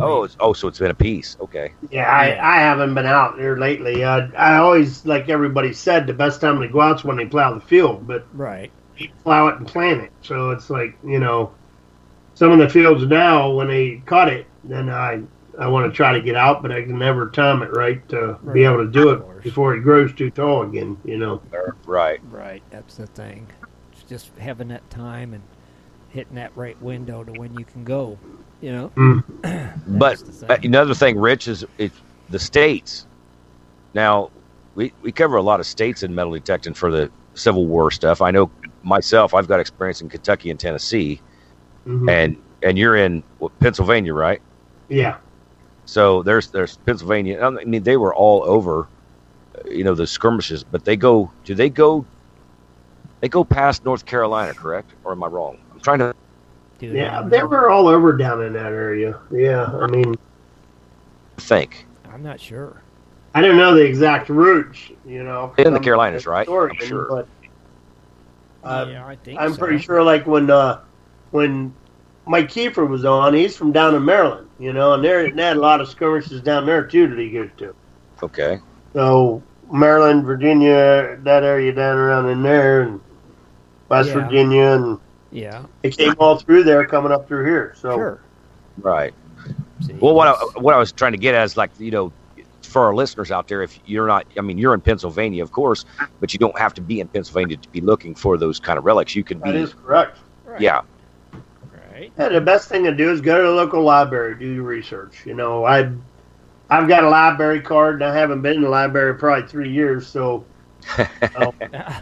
Oh, so it's been a piece. Okay. Yeah, I haven't been out there lately. I always, like everybody said, the best time to go out is when they plow the field, but right, they plow it and plant it. So it's like, some of the fields now, when they cut it, then I want to try to get out, but I can never time it right to be able to do it before it grows too tall again, Right. Right, that's the thing. It's just having that time and hitting that right window to when you can go. But another thing, Rich, is the states. Now, we cover a lot of states in metal detecting for the Civil War stuff. I know myself, I've got experience in Kentucky and Tennessee, and you're in Pennsylvania, right? Yeah. So there's Pennsylvania. I mean, they were all over, the skirmishes. But they go past North Carolina, correct? Or am I wrong? I'm trying to. Yeah, they were all over down in that area. Yeah, I mean, think. I'm not sure. I don't know the exact routes, you know. In the Carolinas, right? I'm sure. But, Yeah, I think I'm so. pretty sure, like, when Mike Kiefer was on, he's from down in Maryland, you know, and they had a lot of skirmishes down there, too, that he goes to. Okay. So, Maryland, Virginia, that area down around in there, and West Virginia, and yeah, it came all through there coming up through here. So, sure. Right. See, Well, what I was trying to get at is, like, you know, for our listeners out there, if you're not, I mean, you're in Pennsylvania, of course, but you don't have to be in Pennsylvania to be looking for those kind of relics. You can be. that is correct. Right. Yeah. Right. Yeah, the best thing to do is go to the local library, do your research. You know, I've got a library card, and I haven't been in the library probably 3 years, so I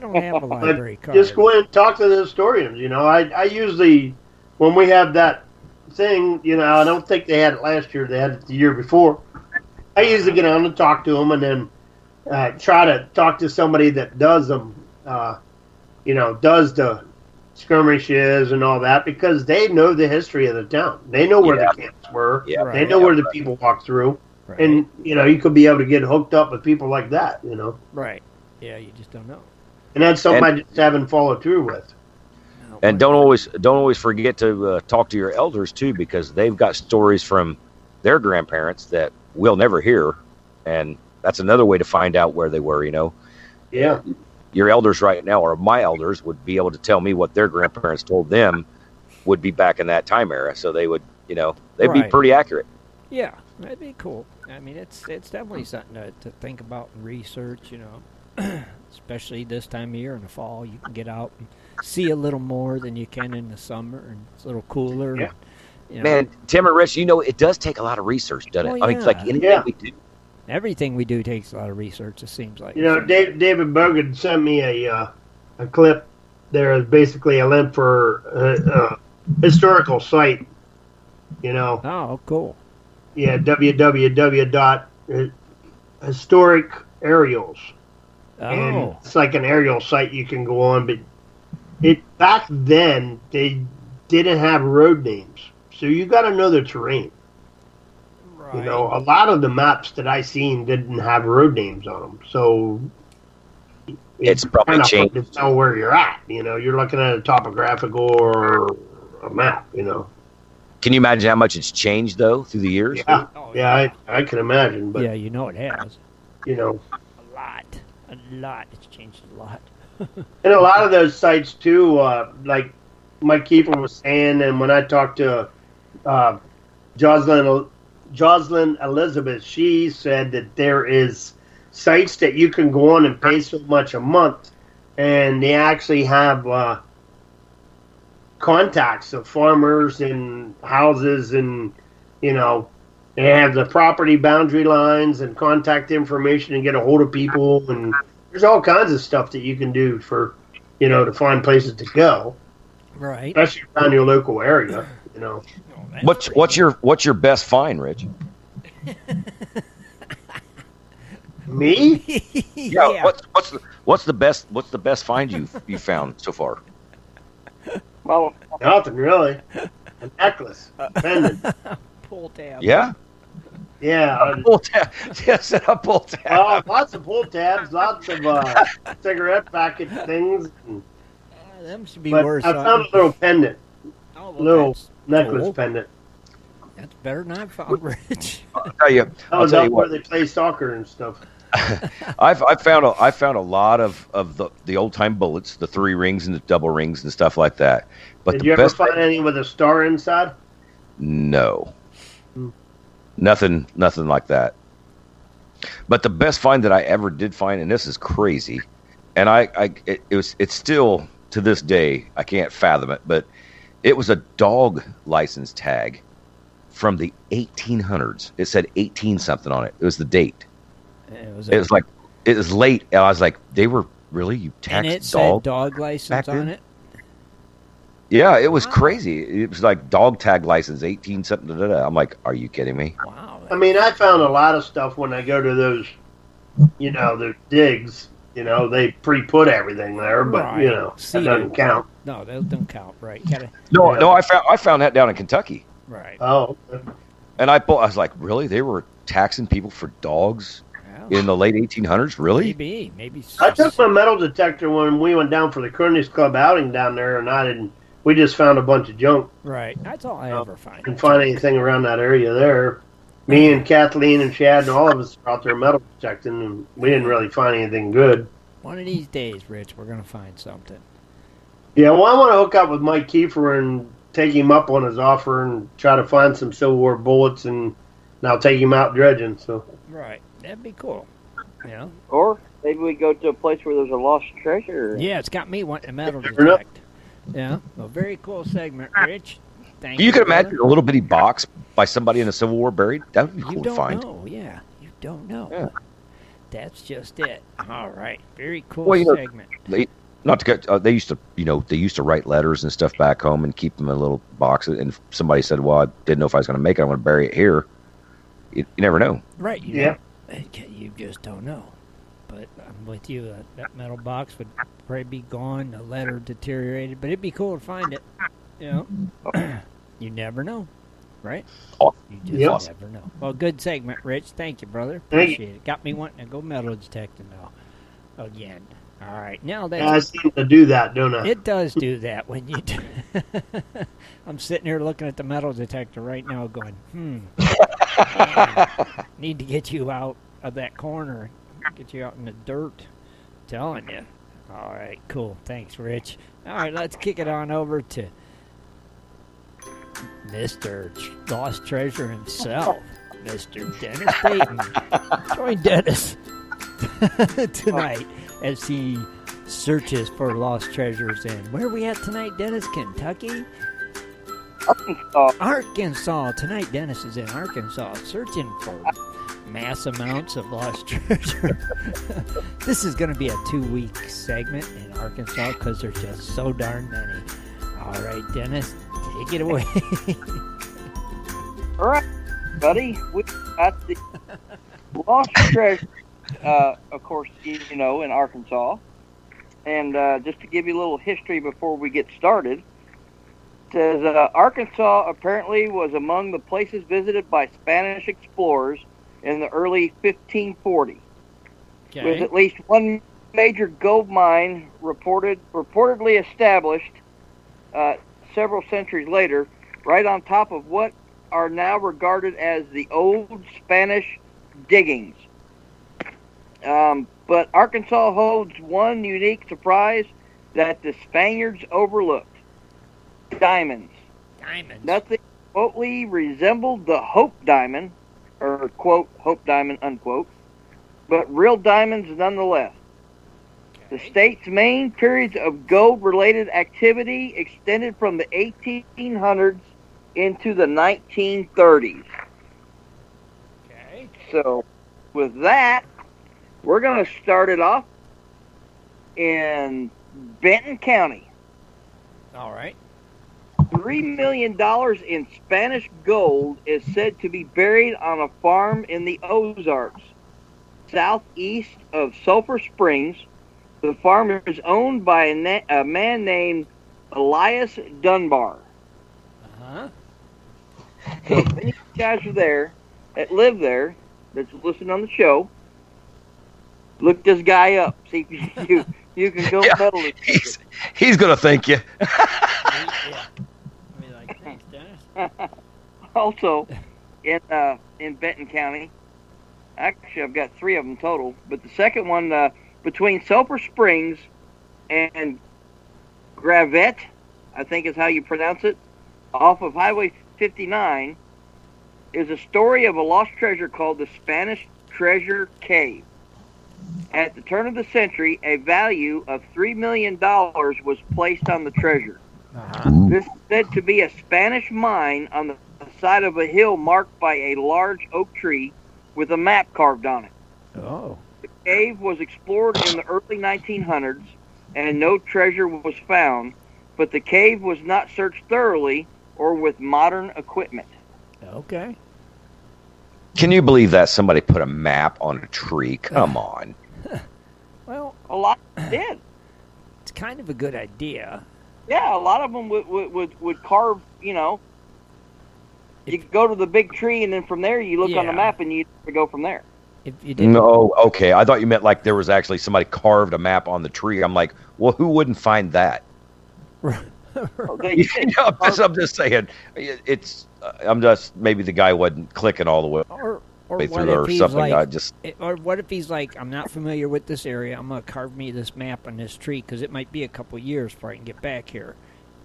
don't have a library card. just go in and talk to the historians. You know, I usually, when we have that thing, you know, I don't think they had it last year, they had it the year before. I usually get on and talk to them, and then try to talk to somebody that does them, you know, does the skirmishes and all that, because they know the history of the town. They know where the camps were. Yeah. They know where the people walk through. Right. And, you know, you could be able to get hooked up with people like that, you know. Right. Yeah, you just don't know. And that's something I just haven't followed through with. And don't always forget to talk to your elders too, because they've got stories from their grandparents that we'll never hear, and that's another way to find out where they were. You know, Yeah. your elders right now, or my elders, would be able to tell me what their grandparents told them would be back in that time era. So they would, you know, they'd be Right. pretty accurate. Yeah, that'd be cool. I mean, it's definitely something to think about and research, you know, especially this time of year in the fall. You can get out and see a little more than you can in the summer, and it's a little cooler. Yeah. And, you know, Man, Tim and Rich, you know, it does take a lot of research, doesn't it? Oh, I mean, it's like yeah. anything we do. everything we do takes a lot of research, it seems like. You know, David Berg had sent me a clip. There is basically a link for a historical site, you know. Oh, cool. Yeah, www.historicaerials. And Oh, it's like an aerial site you can go on, but back then they didn't have road names, so you got to know the terrain. right. You know, a lot of the maps that I seen didn't have road names on them, so It's probably kind of hard changed. to tell where you're at. You know, you're looking at a topographical or a map. You know, Oh, Can you imagine how much it's changed though through the years? yeah, I can imagine, but yeah, you know it has. you know. A lot. It's changed a lot. And a lot of those sites too, like Mike Kiefer was saying, and when I talked to Jocelyn Elizabeth, she said that there is sites that you can go on and pay so much a month, and they actually have contacts of farmers and houses, and you know, they have the property boundary lines and contact information and get a hold of people, and there's all kinds of stuff that you can do for, you know, to find places to go, Right. especially around your local area. You know, What's your best find, Rich? me? Yeah. What's the best find you found so far? Well, Nothing really. A necklace, pendant. Pull tab. Yeah. Yeah. Pull tab. Yes, a pull tab. Lots of pull tabs, lots of cigarette packet things. Them should be But worth I found something. a little pendant, Oh, well, little that's necklace cool. pendant. That's better than I found, Rich. I'll tell you. That I'll was tell up you where what. they play soccer and stuff. I found a lot of the old time bullets, the 3 rings and the double rings and stuff like that. But Did the you ever best find any with a star inside? No. Hmm. Nothing like that. But the best find that I ever did find, and this is crazy, and it's still to this day I can't fathom it, but it was a dog license tag from the 1800s. It said 18 something on it. It was the date. It was late, and I was like, they were really, you and it taxed said dog? dog license back then? on it. Yeah, it was crazy. It was like dog tag license 18 something. I'm like, are you kidding me? Wow. I mean, I found a lot of stuff when I go to those, you know, the digs. You know, they pre-put everything there, but Right. you know, See, that doesn't count. No, those don't count. Right. Gotta, No, I found that down in Kentucky. right. Oh, okay. And I was like, really? They were taxing people for dogs in the late 1800s? Really? Maybe. I took my metal detector when we went down for the Cronies Club outing down there, and we just found a bunch of junk. Right. That's all I ever find. Didn't find anything around that area there. Me and Kathleen and Chad and all of us were out there metal detecting, and we didn't really find anything good. One of these days, Rich, we're going to find something. Yeah, well, I want to hook up with Mike Kiefer and take him up on his offer and try to find some Civil War bullets, and I'll take him out dredging. So right, that'd be cool. Yeah. Or maybe we go to a place where there's a lost treasure. Yeah, it's got me wanting to metal detect. Yeah, a very cool segment, Rich. Thank you. You could imagine a little bitty box by somebody in the Civil War buried. That would be cool to find. You don't know. Yeah, you don't know. Yeah. That's just it. All right, very cool segment. They used to write letters and stuff back home and keep them in little boxes. And somebody said, "Well, I didn't know if I was going to make it. I'm going to bury it here." You never know. Right. You just don't know. But I'm with you. That metal box would probably be gone. The letter deteriorated, but it'd be cool to find it. You know, you never know, right? You just never know. Well, good segment, Rich. Thank you, brother. Appreciate it. Got me wanting to go metal detecting now again. All right, now that I seem to do that, don't I? It does do that when you do. I'm sitting here looking at the metal detector right now, going, need to get you out of that corner, get you out in the dirt. I'm telling you. All right, cool. Thanks, Rich. All right, let's kick it on over to Mr. Lost Treasure himself, Mr. Dennis Dayton. Join Dennis tonight as he searches for lost treasures. And where are we at tonight, Dennis? Kentucky? Arkansas. Tonight, Dennis is in Arkansas searching for mass amounts of lost treasure. This is going to be a 2-week segment in Arkansas because there's just so darn many. All right, Dennis, take it away. All right, buddy. We got the lost treasure, of course, in Arkansas. And just to give you a little history before we get started, it says Arkansas apparently was among the places visited by Spanish explorers in the early 1540s. Okay. With at least one major gold mine reportedly established several centuries later, right on top of what are now regarded as the old Spanish diggings. But Arkansas holds one unique surprise that the Spaniards overlooked. Diamonds. Nothing remotely resembled the Hope Diamond, or quote, Hope Diamond, unquote, but real diamonds nonetheless. The state's main periods of gold-related activity extended from the 1800s into the 1930s. Okay. So, with that, we're going to start it off in Benton County. All right. $3 million in Spanish gold is said to be buried on a farm in the Ozarks, southeast of Sulphur Springs. The farm is owned by a man named Elias Dunbar. Uh-huh. So if any guys are there that live there, that's listening on the show, look this guy up. See if you can go metal. He's going to thank you. Thanks, Dennis. Also, in Benton County, actually I've got 3 of them total, but the second one between Sulphur Springs and Gravette, I think is how you pronounce it, off of Highway 59, is a story of a lost treasure called the Spanish Treasure Cave. At the turn of the century, a value of $3 million was placed on the treasure. Uh-huh. This is said to be a Spanish mine on the side of a hill marked by a large oak tree with a map carved on it. Oh. The cave was explored in the early 1900s, and no treasure was found, but the cave was not searched thoroughly or with modern equipment. Okay. Can you believe that somebody put a map on a tree? Come on. Well, A lot did. it's kind of a good idea. Yeah, a lot of them would carve, You go to the big tree, and then from there you look on the map, and you go from there. If you didn't, No, okay. I thought you meant like there was actually somebody carved a map on the tree. I'm like, well, who wouldn't find that? I'm just saying. I'm just maybe the guy wasn't clicking all the way. Or through or something. Or what if he's like, I'm not familiar with this area. I'm gonna carve me this map on this tree because it might be a couple years before I can get back here,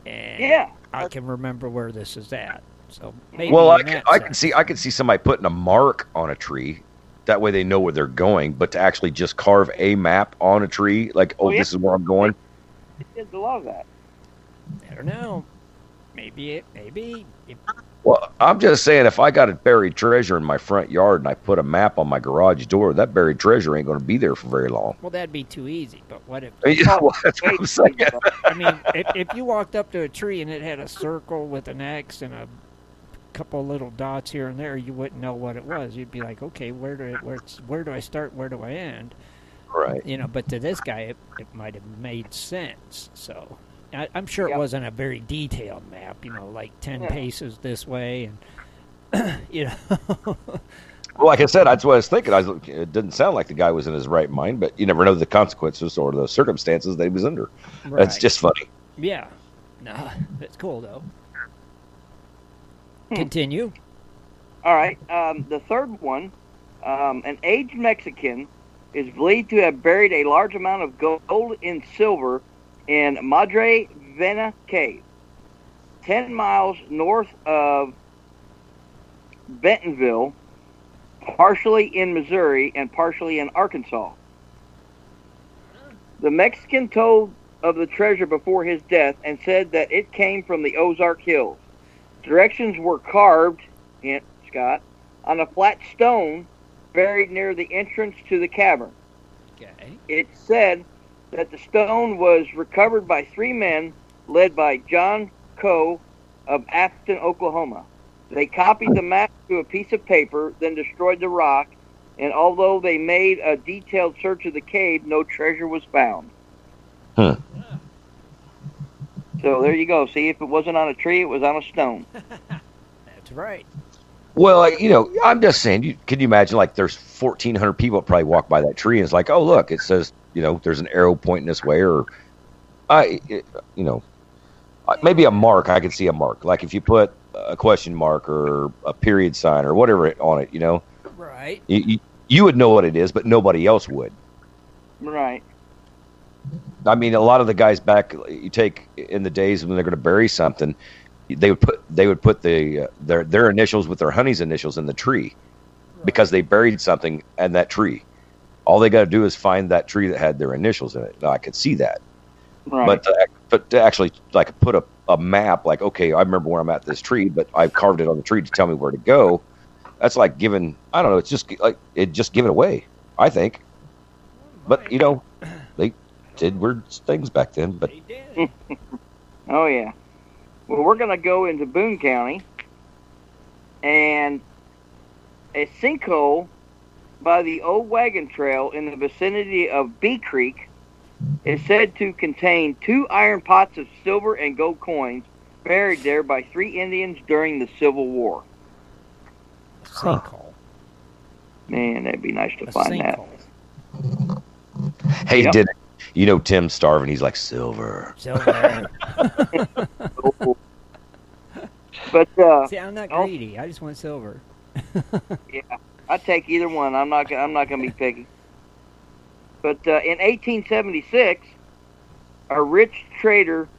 and I can remember where this is at. So maybe I can see somebody putting a mark on a tree. That way they know where they're going. But to actually just carve a map on a tree, like, this is where I'm going. It did a lot of that. I don't know. Maybe. Well, I'm just saying, if I got a buried treasure in my front yard and I put a map on my garage door, that buried treasure ain't going to be there for very long. Well, that'd be too easy. But what if? That's what I'm saying. I mean, if you walked up to a tree and it had a circle with an X and a couple little dots here and there, you wouldn't know what it was. You'd be like, okay, where do I start? Where do I end? Right. But to this guy, it might have made sense. So. I'm sure it wasn't a very detailed map, like 10 paces this way, and Well, like I said, that's what I was thinking. It didn't sound like the guy was in his right mind, but you never know the consequences or the circumstances that he was under. Right. That's just funny. Yeah, no, that's cool though. Continue. All right, the third one, an aged Mexican is believed to have buried a large amount of gold and silver in Madre Vena Cave, 10 miles north of Bentonville, partially in Missouri and partially in Arkansas. The Mexican told of the treasure before his death and said that it came from the Ozark Hills. Directions were carved, Scott, on a flat stone buried near the entrance to the cavern. Okay. It said that the stone was recovered by 3 men led by John Coe of Afton, Oklahoma. They copied the map to a piece of paper, then destroyed the rock, and although they made a detailed search of the cave, no treasure was found. Huh. So there you go. See, if it wasn't on a tree, it was on a stone. That's right. Well, I'm just saying, can you imagine, like, there's 1,400 people that probably walk by that tree, and it's like, oh, look, it says, there's an arrow pointing this way, or, maybe a mark. I could see a mark. Like if you put a question mark or a period sign or whatever on it, Right. You would know what it is, but nobody else would. Right. I mean, a lot of the guys back, you take in the days when they're going to bury something, they would put their initials with their honey's initials in the tree, because they buried something in that tree. All they got to do is find that tree that had their initials in it. Now, I could see that. Right. But to actually like put a map, like, okay, I remember where I'm at this tree, but I've carved it on the tree to tell me where to go. That's like giving, I don't know, it's just like give it away, I think. But they did weird things back then. But They did. Oh yeah. Well, we're gonna go into Boone County, and a sinkhole by the old wagon trail in the vicinity of Bee Creek is said to contain 2 iron pots of silver and gold coins buried there by 3 Indians during the Civil War. Sinkhole. Man, that'd be nice to find that. hey, Yep. did it? Tim's starving. He's like, silver. But See, I'm not greedy. I just want silver. yeah, I'd take either one. I'm not gonna be picky. But in 1876, a rich trader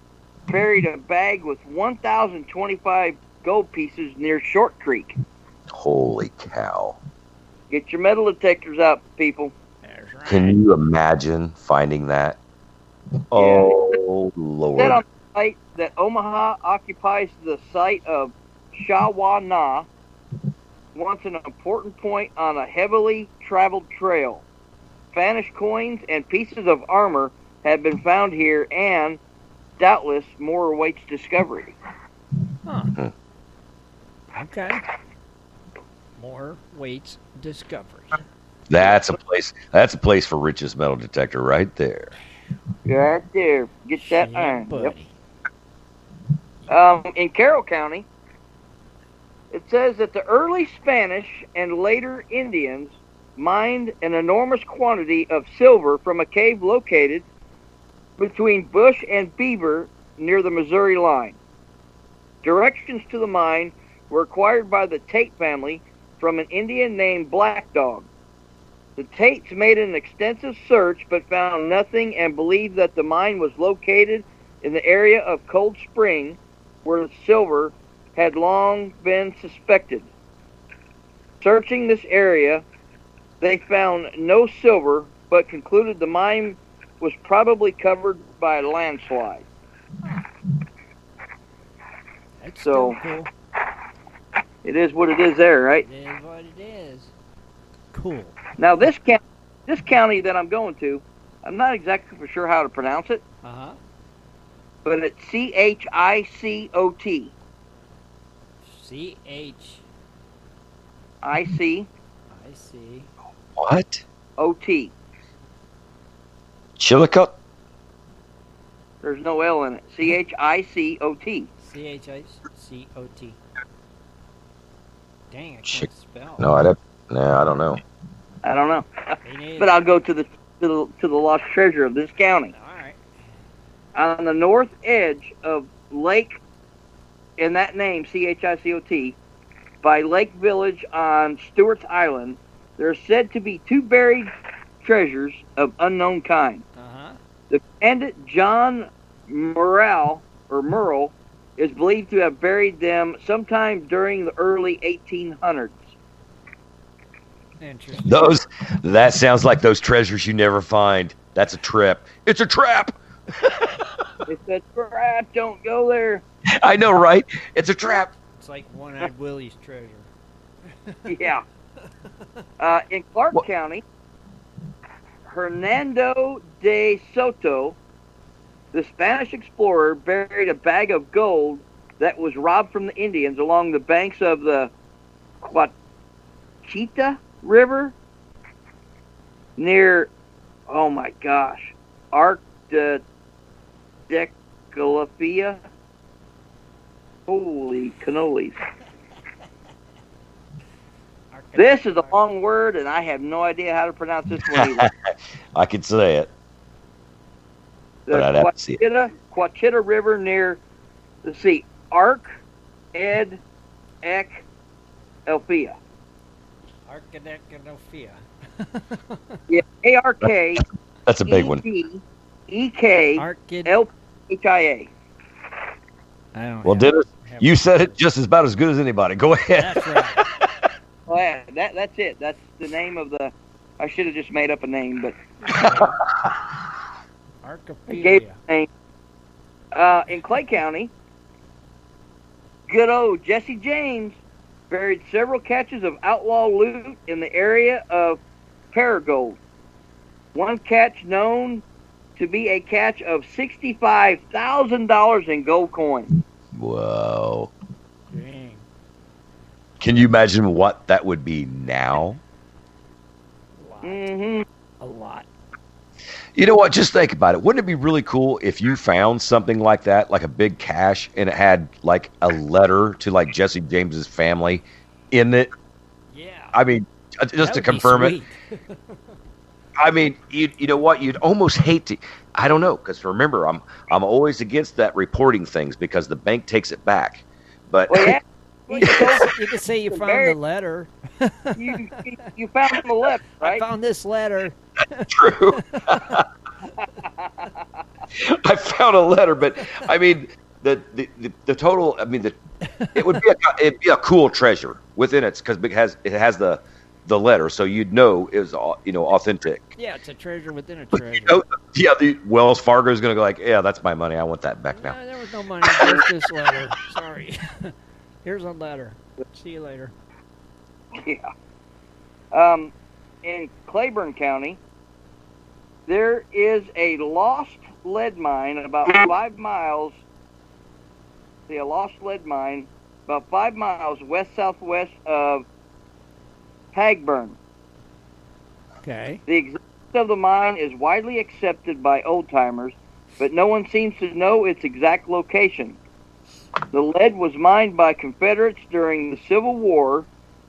buried a bag with 1,025 gold pieces near Short Creek. Holy cow! Get your metal detectors out, people. That's right. Can you imagine finding that? Oh, Lord. Said on the site that Omaha occupies the site of Shawana, once an important point on a heavily traveled trail. Spanish coins and pieces of armor have been found here, and doubtless more awaits discovery. Huh. Okay. More waits discovery. That's a place. That's a place for Rich's metal detector right there. Right there. Get that Yeah, iron. buddy. Yep. In Carroll County, it says that the early Spanish and later Indians mined an enormous quantity of silver from a cave located between Bush and Beaver near the Missouri line. Directions to the mine were acquired by the Tate family from an Indian named Black Dog. The Tates made an extensive search but found nothing and believed that the mine was located in the area of Cold Spring, where silver had long been suspected. Searching this area, they found no silver, but concluded the mine was probably covered by a landslide. That's So- still cool. It is what it is there, right? It is what it is. Cool. Now, this county that I'm going to, I'm not exactly for sure how to pronounce it, Uh-huh. but it's Chicot. C-H. I C I see. What? O T. Chillicothe? There's no L in it. Chicot. C-H-I-C-O-T. Dang, I can't Chick- spell. No, I don't know. I don't know, Me neither. but I'll go to the lost treasure of this county. All right. On the north edge of Lake, in that name, Chicot, by Lake Village on Stewart's Island, there are said to be two buried treasures of unknown kind. Uh-huh. The bandit John Merle is believed to have buried them sometime during the early 1800s. Interesting. That sounds like those treasures you never find. That's a trip. It's a trap. It's a trap. Don't go there. I know, right? It's a trap. It's like One-Eyed Willie's treasure. Yeah. In Clark County, Hernando de Soto, the Spanish explorer, buried a bag of gold that was robbed from the Indians along the banks of the Quachita River near, oh my gosh, Arc de Decalafia. Holy cannolis. This is a long word, and I have no idea how to pronounce this one either. I could say it. But I'd have to see it. Quachita River near, let's see, Arc Ed Ek Elfia. Arcadecanophia. Yeah, A-R-K. That's a big one. E-K Arcad. L-H-I-A. I don't Well, have- Dennis, have- you said it just about as good as anybody. Go ahead. That's right. Oh, yeah, that's it. That's the name of the. I should have just made up a name, but I gave Arcophilia. a name. In Clay County, good old Jesse James buried several catches of outlaw loot in the area of Paragold. One catch known to be a catch of $65,000 in gold coins. Whoa. Dang. Can you imagine what that would be now? A lot. Mm-hmm. A lot. You know what? Just think about it. Wouldn't it be really cool if you found something like that, like a big cache, and it had like a letter to like Jesse James's family in it? Yeah. I mean, just That to would be confirm it. sweet. I mean, you know what? You'd almost hate to. I don't know, because remember, I'm always against that reporting things because the bank takes it back. But Well, yeah. Well, you could say you found the letter. You found the letter, I right? found this letter. true. I found a letter, but I mean the total. I mean it'd be a cool treasure within it because it has the letter, so you'd know it was authentic. Yeah, it's a treasure within a treasure. The Wells Fargo is going to go like, yeah, that's my money. I want that back now. No, there was no money. Just this letter. Sorry. Here's a letter. See you later. Yeah. In Claiborne County, there is a lost lead mine about 5 miles. See, a lost lead mine about 5 miles west-southwest of Hagburn. Okay. The existence of the mine is widely accepted by old-timers, but no one seems to know its exact location. The lead was mined by Confederates during the Civil War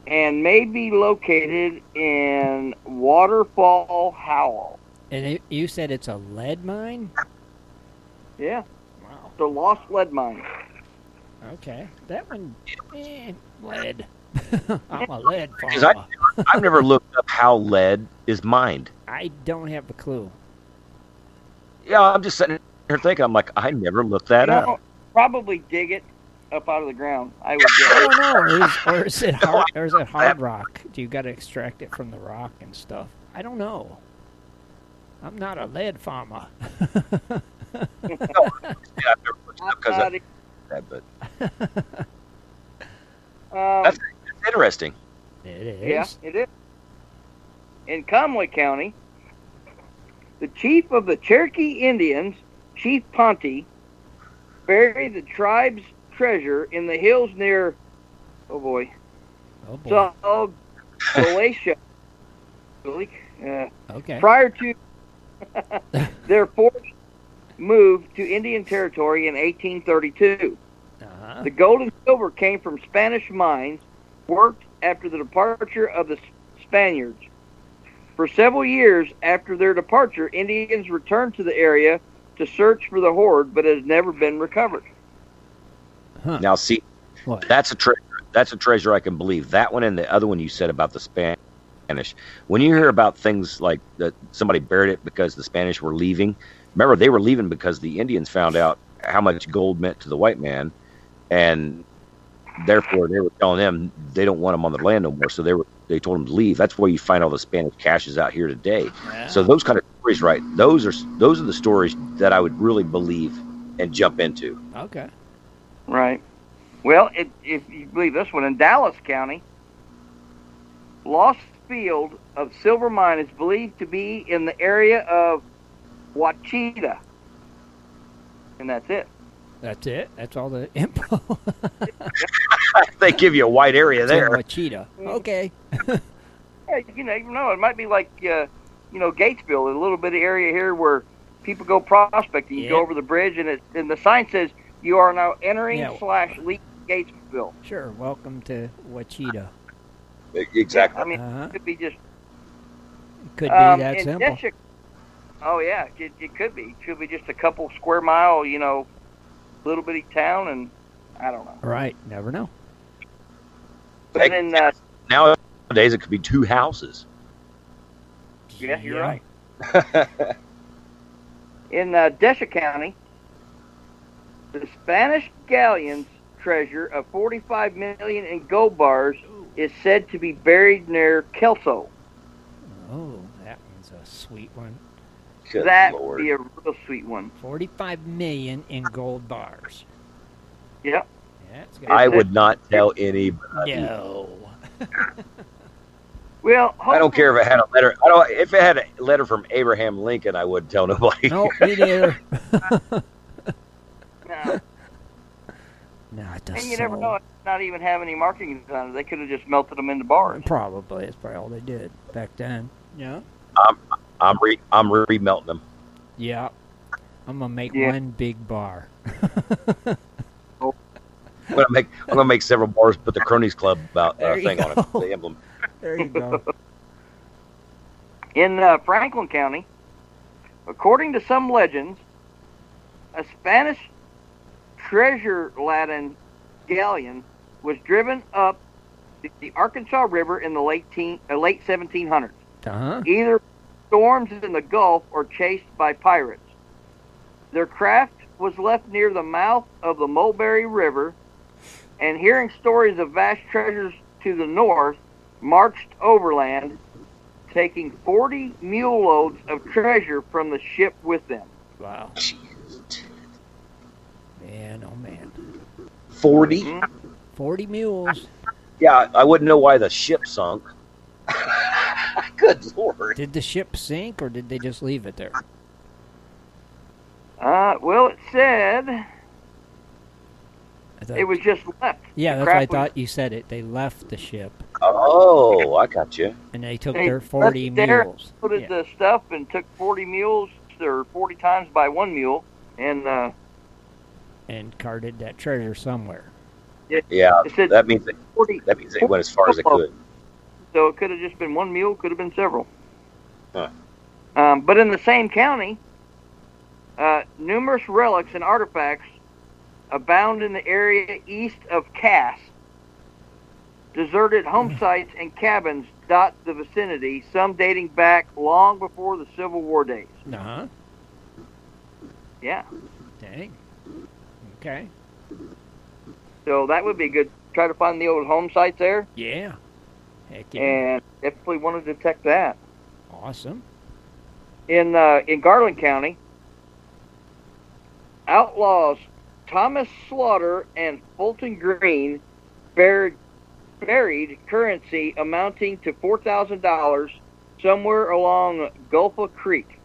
and may be located in Waterfall Howell. And you said it's a lead mine? Yeah. Wow. The Lost Lead Mine. Okay. That one, lead. I'm a lead Because farmer. I've never looked up how lead is mined. I don't have a clue. Yeah, I'm just sitting here thinking, I'm like, I never looked that You up. know, probably dig it up out of the ground. I would guess. I don't know. Or is it hard rock? Do you got to extract it from the rock and stuff? I don't know. I'm not a lead farmer. I've never looked it up because of that, but that's interesting. It is. Yeah, it is. In Conway County, the chief of the Cherokee Indians, Chief Ponte, buried the tribe's treasure in the hills near, Oh boy. Galatia. Okay. Prior to their forced move to Indian Territory in 1832. Uh-huh. The gold and silver came from Spanish mines worked after the departure of the Spaniards. For several years after their departure, Indians returned to the area to search for the hoard, but it has never been recovered. Huh. Now, see, What? that's a treasure. That's a treasure I can believe. That one and the other one you said about the Spanish. When you hear about things like that, somebody buried it because the Spanish were leaving. Remember, they were leaving because the Indians found out how much gold meant to the white man, and therefore they were telling them they don't want them on the land no more. So they told them to leave. That's why you find all the Spanish caches out here today. Yeah. So those kind of stories, right? Those are the stories that I would really believe and jump into. Okay. Right. Well, if you believe this one, in Dallas County, lost field of silver mine is believed to be in the area of Wachita. And that's it. That's it? That's all the info? They give you a wide area there. Wachita. Okay. Yeah, you never know. It might be like, Gatesville, a little bit of area here where people go prospecting. You go over the bridge, and the sign says, you are now entering / leaving Gatesville. Sure. Welcome to Wachita. Exactly. I mean, it could be just... It could be that in simple. Oh, yeah. It could be. It could be just a couple square mile, little bitty town, and I don't know. Right. Never know. But then... Nowadays, it could be 2 houses. Yeah, you're right. In Desha County, the Spanish galleon's treasure of $45 million in gold bars is said to be buried near Kelso. Oh, that one's a sweet one. Good That Lord. would be a real sweet one. 45 million in gold bars. Yep. Yeah, that's good. I would not tell anybody. No. Well, I don't care if it had a letter. If it had a letter from Abraham Lincoln, I wouldn't tell nobody. No, me neither. No. Not And you never know. It's not even have any markings on it. They could have just melted them into bars. Probably. That's probably all they did back then. Yeah. I'm remelting them. Yeah. I'm going to make one big bar. I'm gonna make several bars. Put the Cronies Club thing on it. The emblem. There you go. In Franklin County, according to some legends, a Spanish treasure-laden galleon was driven up the Arkansas River in the late 1700s. Uh-huh. Either storms in the Gulf or chased by pirates. Their craft was left near the mouth of the Mulberry River, and hearing stories of vast treasures to the north, marched overland, taking 40 mule loads of treasure from the ship with them. Wow. Man, oh man. 40? 40 mules. Yeah, I wouldn't know why the ship sunk. Good Lord. Did the ship sink, or did they just leave it there? Well, it said it was just left. Yeah, The that's what I craft was- thought you said it. They left the ship, Oh, I got you. and they took They their 40 left it there, mules. Loaded Yeah. the stuff and took 40 mules, or 40 times by one mule, and and carted that treasure somewhere. Yeah, It said that means they 40 went as far as they could. So it could have just been one mule, could have been several. Huh. But in the same county, numerous relics and artifacts abound in the area east of Cass. Deserted home sites and cabins dot the vicinity, some dating back long before the Civil War days. Uh-huh. Yeah. Dang. Okay. So that would be good. Try to find the old home sites there. Yeah. Heck yeah. And definitely want to detect that. Awesome. In Garland County, outlaws Thomas Slaughter and Fulton Green buried currency amounting to $4,000 somewhere along Gulfa Creek.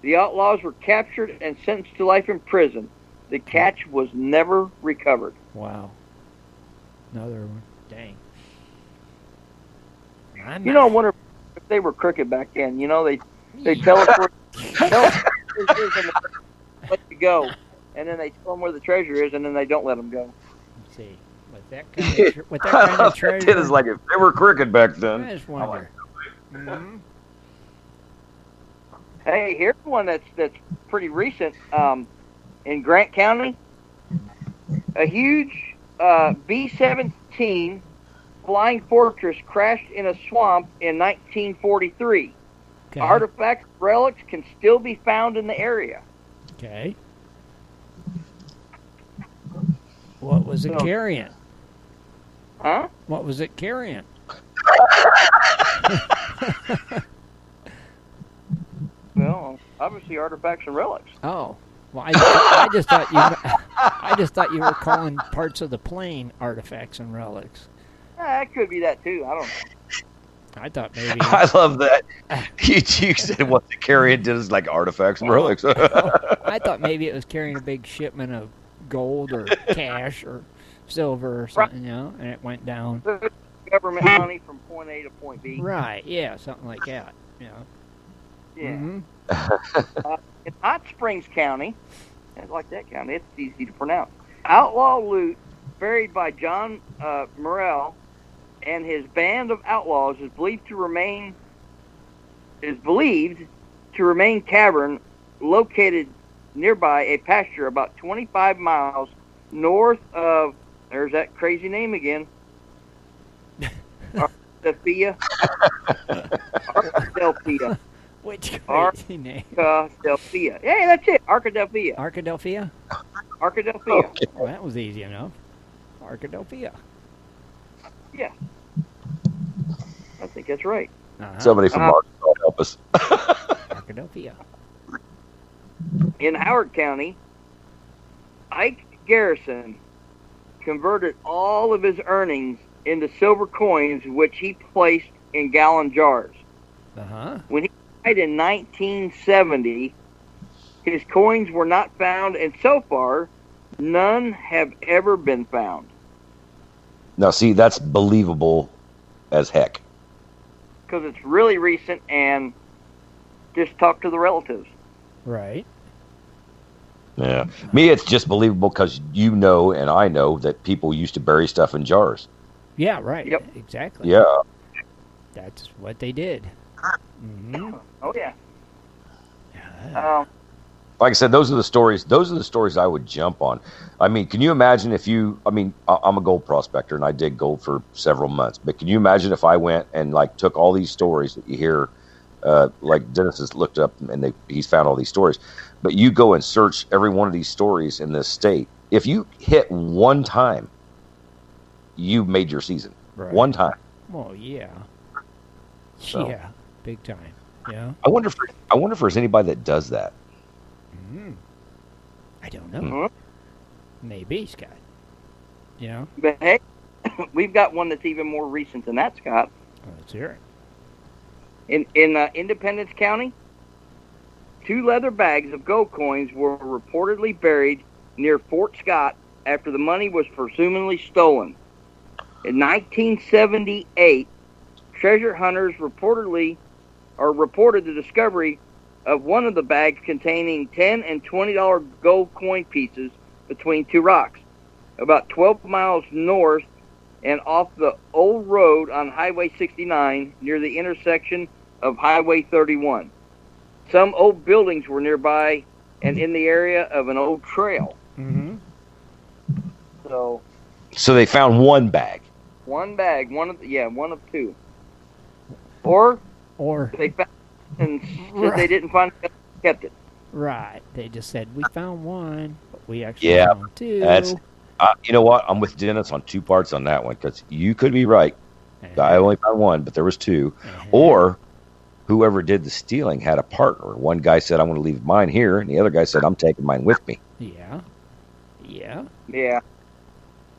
The outlaws were captured and sentenced to life in prison. The catch was never recovered. Wow. Another one. Dang. I wonder if they were crooked back then. They tell us where it is and let you go, and then they tell them where the treasure is, and then they don't let them go. Let's see. With that kind of treasure. It is like if they were crooked back then. I just wonder. Mm-hmm. Hey, here's one that's pretty recent. In Grant County, a huge B-17 Flying Fortress crashed in a swamp in 1943. Okay. Artifacts, relics can still be found in the area. Okay. What was it carrying? Huh? What was it carrying? Well, obviously artifacts and relics. Oh. Well, I just thought you were calling parts of the plane artifacts and relics. It could be that too. I don't know. I thought maybe. I love that. You said what the carrying did is like artifacts and relics. I thought maybe it was carrying a big shipment of gold or cash or silver or something, and it went down. Government money from point A to point B. Right, yeah, something like that. Yeah. In Hot Springs County, I like that county, it's easy to pronounce. Outlaw loot buried by John Morrell and his band of outlaws is believed to remain cavern located nearby a pasture about 25 miles north of, there's that crazy name again, Arcadelphia. Arcadelphia. Which crazy name? Arcadelphia. Yeah, that's it. Arcadelphia. Arcadelphia? Arcadelphia. Okay. Well, that was easy enough. Arcadelphia. Yeah. I think that's right. Uh-huh. Somebody from Arkansas help us. Arcadelphia. In Howard County, Ike Garrison converted all of his earnings into silver coins, which he placed in gallon jars. Uh-huh. When he died in 1970, his coins were not found, and so far, none have ever been found. Now, see, that's believable as heck. Because it's really recent, and just talk to the relatives. Right. Yeah. Me, it's just believable because you know and I know that people used to bury stuff in jars. Yeah, right. Yep. Exactly. Yeah. That's what they did. Mm-hmm. Oh, yeah. Like I said, those are the stories I would jump on. I mean, can you imagine I'm a gold prospector and I dig gold for several months, but can you imagine if I went and took all these stories that you hear, like Dennis has looked up and he's found all these stories, but you go and search every one of these stories in this state. If you hit one time, you made your season. Right. One time. Well, yeah. So. Yeah, big time. Yeah. I wonder if there's anybody that does that. Mm. I don't know. Maybe, Scott. You know? But hey, we've got one that's even more recent than that, Scott. Let's hear it. In Independence County, 2 leather bags of gold coins were reportedly buried near Fort Scott after the money was presumably stolen. In 1978, treasure hunters reported the discovery of one of the bags containing $10 and $20 gold coin pieces between two rocks, about 12 miles north and off the old road on Highway 69 near the intersection of Highway 31. Some old buildings were nearby and in the area of an old trail. Mm-hmm. So they found one bag. one bag, one of two. Or they found and since they didn't find it, kept it. Right. They just said, we found one, but we actually found two. That's, you know what? I'm with Dennis on two parts on that one, because you could be right. I only found one, but there was two. Or whoever did the stealing had a partner. One guy said, I'm going to leave mine here, and the other guy said, I'm taking mine with me. Yeah.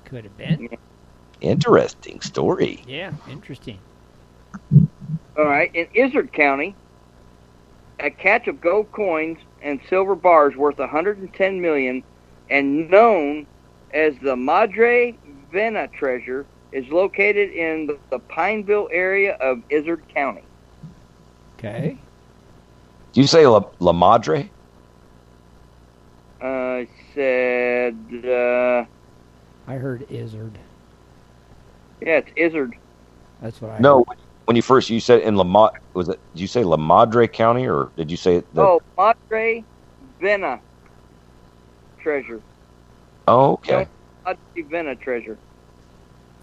Could have been. Yeah. Interesting story. Yeah, interesting. All right. In Izard County, a catch of gold coins and silver bars worth $110 million and known as the Madre Vena treasure is located in the Pineville area of Izard County. Okay. Did you say La Madre? I said, I heard Izard. yeah, it's Izard. That's what I No, heard. when you said in did you say La Madre County, or did you say Madre Vena treasure. Oh, okay. Madre Vena treasure.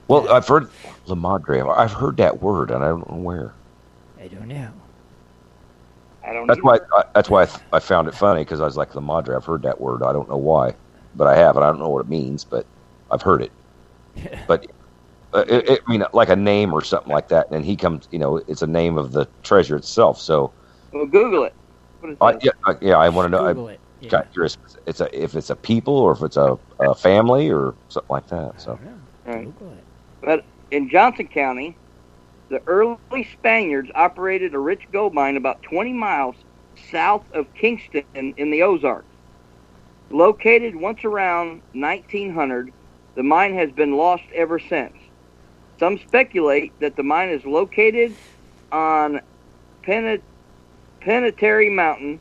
Well, I've heard La Madre. I've heard that word, and I don't know where. I don't know. I don't That's either. why. That's why I found it funny, because I was like, La Madre. I've heard that word. I don't know why, but I have, and I don't know what it means, but I've heard it. But I mean, like a name or something like that. And he comes, it's a name of the treasure itself. So, Well, Google it. What is that? yeah. I want to know. Google it. Yeah. Got curious. If it's a people, or if it's a family, or something like that. So, I don't know. Right. Google it. But in Johnson County, the early Spaniards operated a rich gold mine about 20 miles south of Kingston in the Ozarks. Located once around 1900, the mine has been lost ever since. Some speculate that the mine is located on Penitentiary Mountain,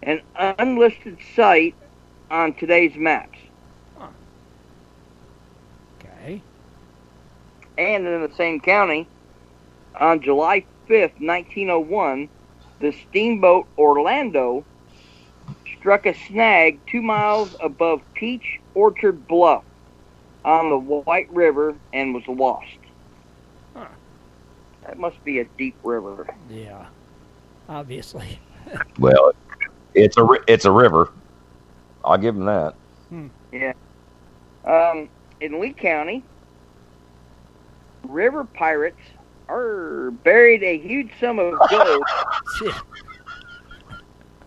an unlisted site on today's maps. Okay. And in the same county, on July 5th, 1901, the steamboat Orlando struck a snag 2 miles above Peach Orchard Bluff on the White River and was lost. Huh. That must be a deep river. Yeah. Obviously. well, it's a river. I'll give him that. Yeah. In Lee County, river pirates buried a huge sum of gold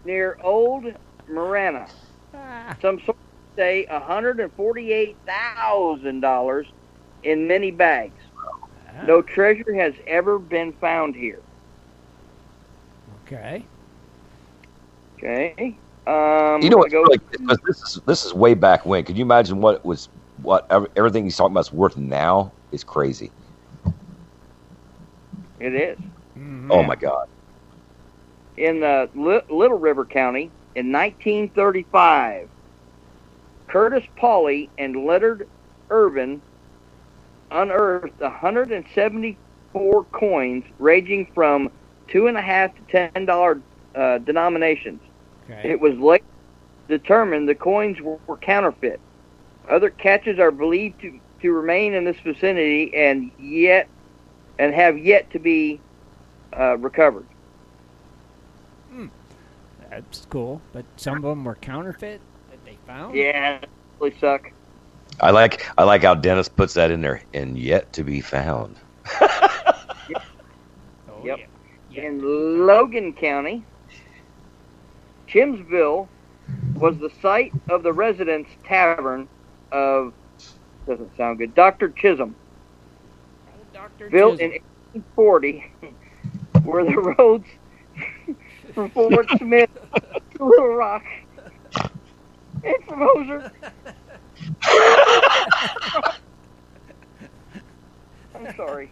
near Old Marana. Some sources say $148,000 in many bags. No treasure has ever been found here. Okay. Okay. What's really, this is way back when. Could you imagine what everything he's talking about is worth now? Is crazy. It is. Mm-hmm. Oh my God. In Little River County in 1935, Curtis Pauley and Leonard Irvin unearthed 174 coins ranging from $2.50 to $10 denominations. Okay. It was later determined the coins were counterfeit. Other catches are believed to remain in this vicinity and have yet to be recovered. That's cool, but some of them were counterfeit that they found? Yeah, that really suck. I like how Dennis puts that in there, and yet to be found. Oh, Yep. Yeah. In Logan County, Chimsville was the site of the residence tavern of, doesn't sound good, Dr. Chisholm. Dr. Built Chisholm. in 1840, where the roads from Fort Smith to Little Rock and from Hoser. I'm sorry.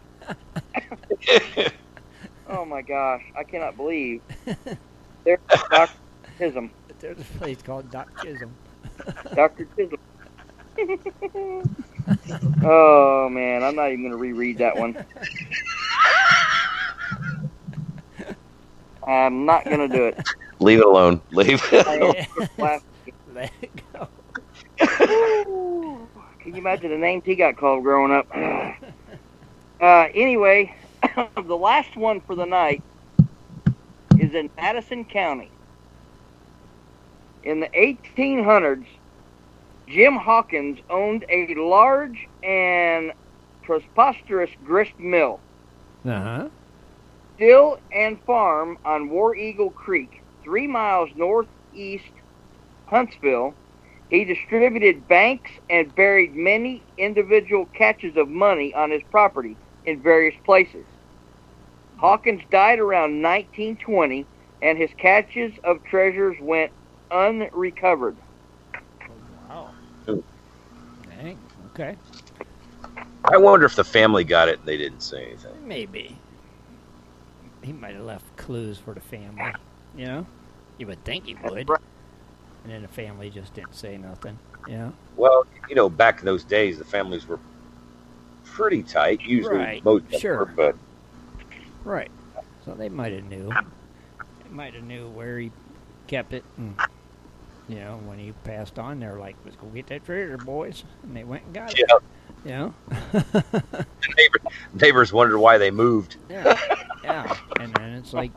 Oh my gosh, I cannot believe there's Dr. Chisholm. There's a place called Dr. Chisholm. Dr. Chisholm. Oh man, I'm not even going to reread that one. I'm not going to do it. Leave it alone. Leave it alone. Let it go. Can you imagine the names he got called growing up? Anyway, the last one for the night is in Madison County. In the 1800s, Jim Hawkins owned a large and prosperous grist mill, still and farm on War Eagle Creek, 3 miles northeast Huntsville. He distributed banks and buried many individual catches of money on his property in various places. Hawkins died around 1920, and his catches of treasures went unrecovered. Wow. Dang. Okay. I wonder if the family got it and they didn't say anything. Maybe. He might have left clues for the family. You know? You would think he would. And then the family just didn't say nothing. You know? Well, you know, back in those days, the families were pretty tight. Usually, right. most Sure. were, but right. So they might have knew. They might have knew where he kept it. And, you know, when he passed on, they're like, "Let's go get that treasure, boys," and they went and got it. You know. Neighbors wondered why they moved. Yeah. Yeah. And then it's like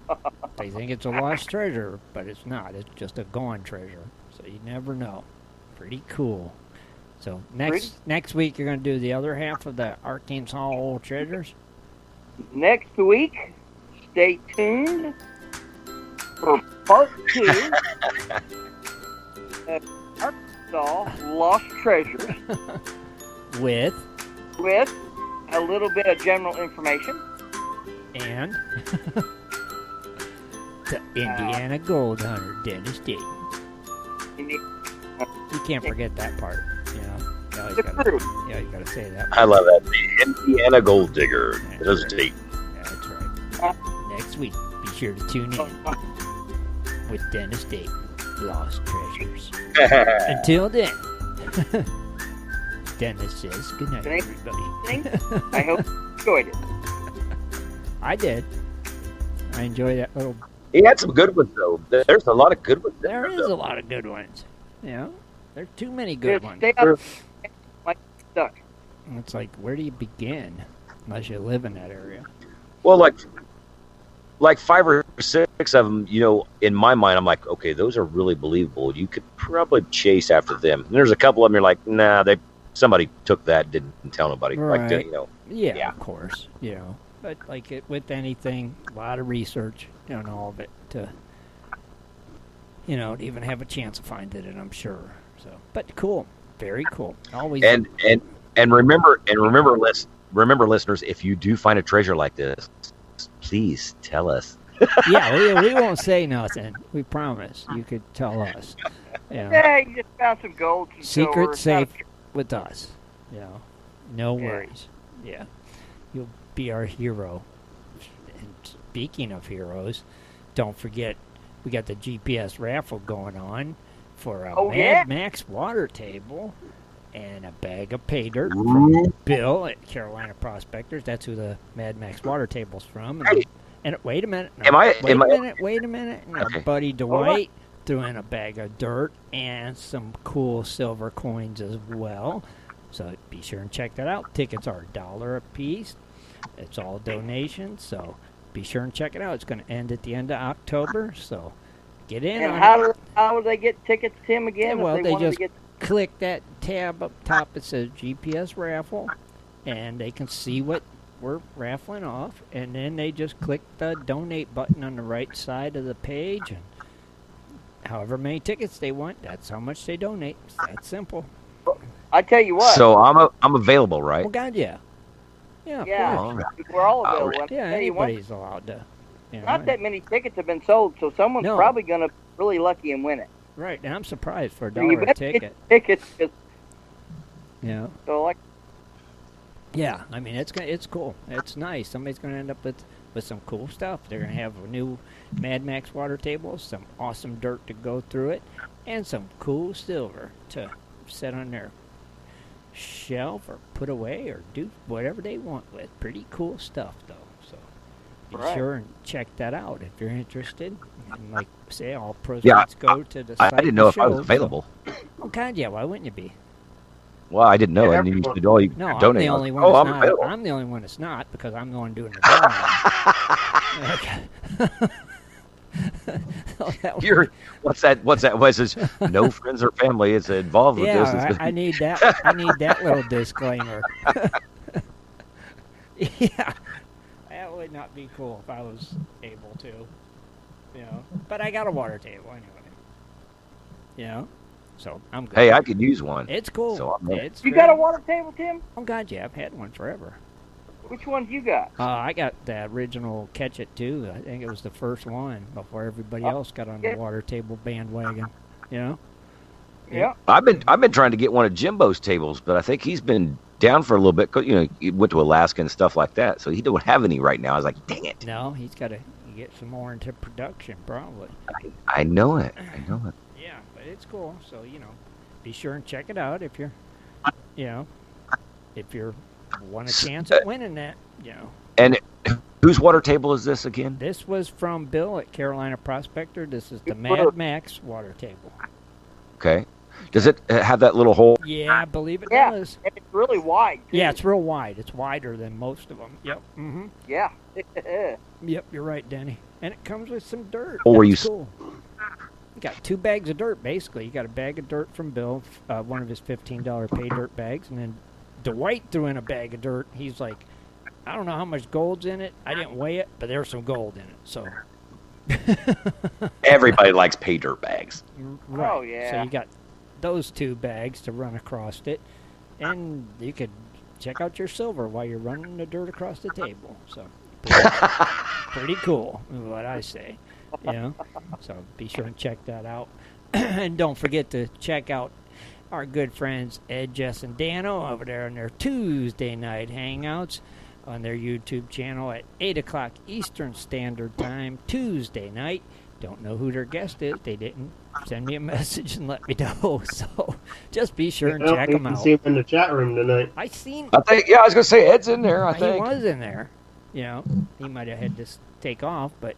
they think it's a lost treasure, but it's not. It's just a gone treasure. So you never know. Pretty cool. So next week you're going to do the other half of the Arkansas old treasures. Next week, stay tuned for part 2 of Arkansas Lost Treasures with a little bit of general information and the Indiana Gold Hunter, Dennis Dayton. You can't forget that part, you know. You gotta say that. I love that. The Indiana Gold Digger. That's right. That's right. Next week, be sure to tune in with Dennis Dayton, Lost Treasures. Until then, Dennis says good night, everybody. I hope you enjoyed it. I did. I enjoyed that little. He had some good ones, though. There's a lot of good ones. There is a lot of good ones. You know, there's too many good ones. Stay up like stuck. It's like, where do you begin? Unless you live in that area. Well, like 5 or 6 of them, you know, in my mind, I'm like, okay, those are really believable. You could probably chase after them. And there's a couple of them you're like, nah, somebody took that, didn't tell nobody. Right. Like, you know. Yeah, of course. You know, but like with anything, a lot of research on all of it to, you know, to even have a chance of finding it, I'm sure. So, but cool, very cool. Always. And remember, listeners, if you do find a treasure like this, please tell us. Yeah, we won't say nothing. We promise. You could tell us. You know. Yeah, you just found some gold. Some Secret silver, safe with us. You know, no worries. Yeah, you'll be our hero. And speaking of heroes, don't forget we got the GPS raffle going on for a Mad Max water table and a bag of pay dirt from Bill at Carolina Prospectors. That's who the Mad Max water table's from. And wait a minute. No, wait a minute. And our buddy Dwight threw in a bag of dirt and some cool silver coins as well. So be sure and check that out. Tickets are $1 a piece. It's all donations, so be sure and check it out. It's going to end at the end of October, so get in. And on how do they get tickets, Tim, again? Yeah, well, if they wanted just to get... click that tab up top that says GPS raffle, and they can see what we're raffling off, and then they just click the donate button on the right side of the page, and however many tickets they want, that's how much they donate. It's that simple. I tell you what. So I'm available, right? Well, God, yeah. Yeah, we're all available. Yeah, anybody's allowed to. You know, not that many tickets have been sold, so someone's probably going to be really lucky and win it. Right, and I'm surprised for $1 a ticket. Tickets. Yeah. So yeah, I mean it's cool. It's nice. Somebody's going to end up with some cool stuff. They're going to have a new Mad Max water table, some awesome dirt to go through it, and some cool silver to set on their shelf or put away or do whatever they want with. Pretty cool stuff, though. So be sure and check that out if you're interested. And like I say, all proceeds go to the site. I didn't know if I was available. So. Oh, God, yeah. Why wouldn't you be? Well, I didn't know. I knew you said, "Oh, you no, donate." I'm the only one. I'm the only one that's not because I'm the one doing the drawing. What's that? Was it no friends or family is involved with this? Yeah, I need that. I need that little disclaimer. Yeah, that would not be cool if I was able to. You know, but I got a water table anyway. You know. So I'm good. Hey, I could use one. It's cool. So you got a water table, Tim? Oh, God, yeah. I've had one forever. Which ones you got? I got the original Catch It, too. I think it was the first one before everybody else got on the water table bandwagon. You know? Yeah. I've been trying to get one of Jimbo's tables, but I think he's been down for a little bit. You know, he went to Alaska and stuff like that, so he don't have any right now. I was like, dang it. No, he's got to get some more into production, probably. I know it. Yeah, but it's cool. So, you know, be sure and check it out if you're, you know, if you want a chance at winning that, you know. And whose water table is this again? This was from Bill at Carolina Prospector. This is the Mad Max water table. Okay. Does it have that little hole? Yeah, I believe it does. And it's really wide, too. Yeah, it's real wide. It's wider than most of them. Yep. Mm-hmm. Yeah. Yep, you're right, Denny. And it comes with some dirt. Oh, That's cool. You got 2 bags of dirt, basically. You got a bag of dirt from Bill, one of his $15 pay dirt bags, and then Dwight threw in a bag of dirt. He's like, I don't know how much gold's in it. I didn't weigh it, but there's some gold in it. So everybody likes pay dirt bags. Right. Oh, yeah. So you got those 2 bags to run across it, and you could check out your silver while you're running the dirt across the table. So pretty cool, is what I say. You know, so be sure and check that out. And don't forget to check out our good friends Ed, Jess, and Dano over there on their Tuesday night hangouts on their YouTube channel at 8 o'clock Eastern Standard Time, Tuesday night. Don't know who their guest is. They didn't send me a message and let me know. So just be sure and check them out. You can see him in the chat room tonight. I think, I was going to say Ed's in there, I think. He was in there. You know, he might have had to take off, but...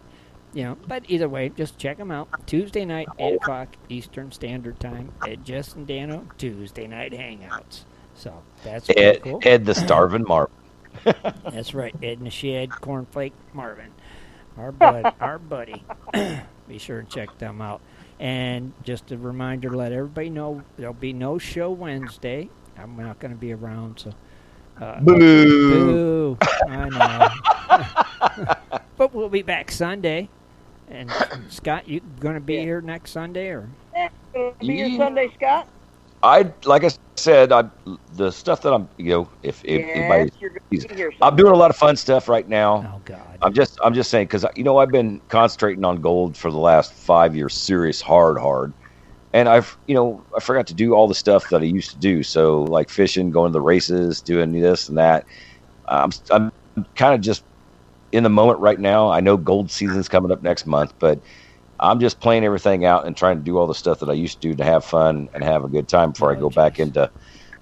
You know, but either way, just check them out. Tuesday night, 8 o'clock Eastern Standard Time. Ed, Jess, and Dano, Tuesday night hangouts. So that's pretty cool. Ed the Starvin' Marvin. That's right, Ed and the Shed, Cornflake Marvin. Our buddy. Be sure and check them out. And just a reminder to let everybody know there'll be no show Wednesday. I'm not going to be around, so... Boo! I know. But we'll be back Sunday. And Scott, you going to be here next Sunday, or? Be here Sunday, Scott? Like I said, the stuff that I'm, you know, if anybody, I'm doing a lot of fun stuff right now. Oh God! I'm just saying because you know I've been concentrating on gold for the last 5 years, serious, hard, and I forgot to do all the stuff that I used to do. So like fishing, going to the races, doing this and that. I'm kind of just in the moment right now. I know gold season's coming up next month, but I'm just playing everything out and trying to do all the stuff that I used to do to have fun and have a good time before I go back into,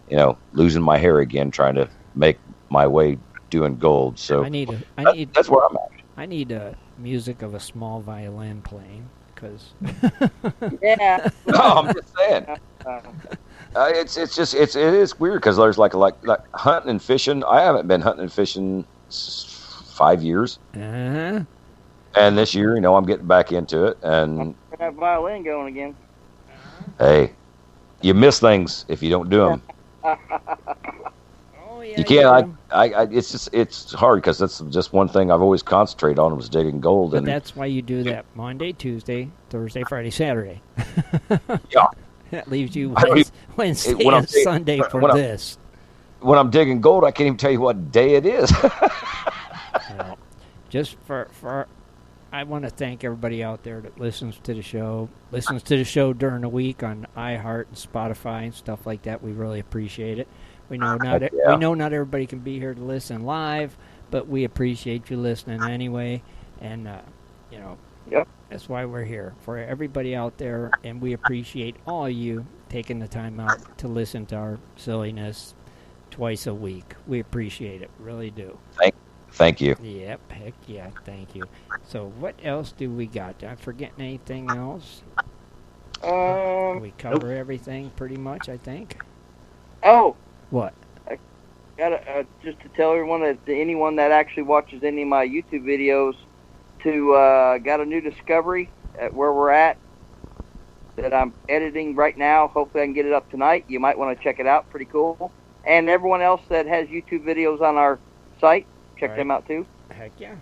you know, losing my hair again, trying to make my way doing gold. So that's where I'm at. I need music of a small violin playing because. Yeah. No, I'm just saying. It is weird because there's like hunting and fishing. I haven't been hunting and fishing 5 years. Uh-huh. And this year, you know, I'm getting back into it. And that violin going again. Hey, you miss things if you don't do them. Oh, yeah, you can't. It's hard because that's just one thing I've always concentrated on was digging gold. But that's why you do that Monday, Tuesday, Thursday, Friday, Saturday. Yeah. That leaves you Wednesday and Sunday for this. When I'm digging gold, I can't even tell you what day it is. Well, just for I want to thank everybody out there that listens to the show during the week on iHeart and Spotify and stuff like that. We really appreciate it. We know not everybody can be here to listen live, but we appreciate you listening anyway. And you know, yep. That's why we're here for everybody out there, and we appreciate all of you taking the time out to listen to our silliness, twice a week. We appreciate it. Really do. Thank you. Yep. Heck yeah. Thank you. So what else do we got? Did I forget anything else? We cover everything pretty much, I think. Oh. What? I got just to tell everyone that anyone that actually watches any of my YouTube videos got a new discovery at where we're at that I'm editing right now. Hopefully I can get it up tonight. You might want to check it out. Pretty cool. And everyone else that has YouTube videos on our site, check them out too. Heck yeah.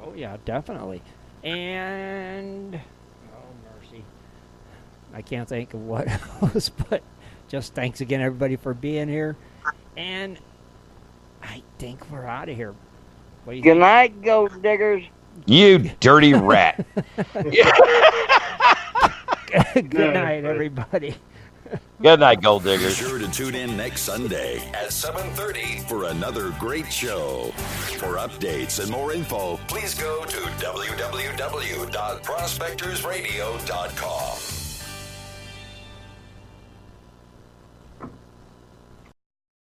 Oh yeah, definitely. And mercy, I can't think of what else, but just thanks again everybody for being here. And I think we're out of here. Good night, gold diggers. You dirty rat. Good night, everybody. Good night, gold diggers. Be sure to tune in next Sunday at 7:30 for another great show. For updates and more info, please go to www.prospectorsradio.com.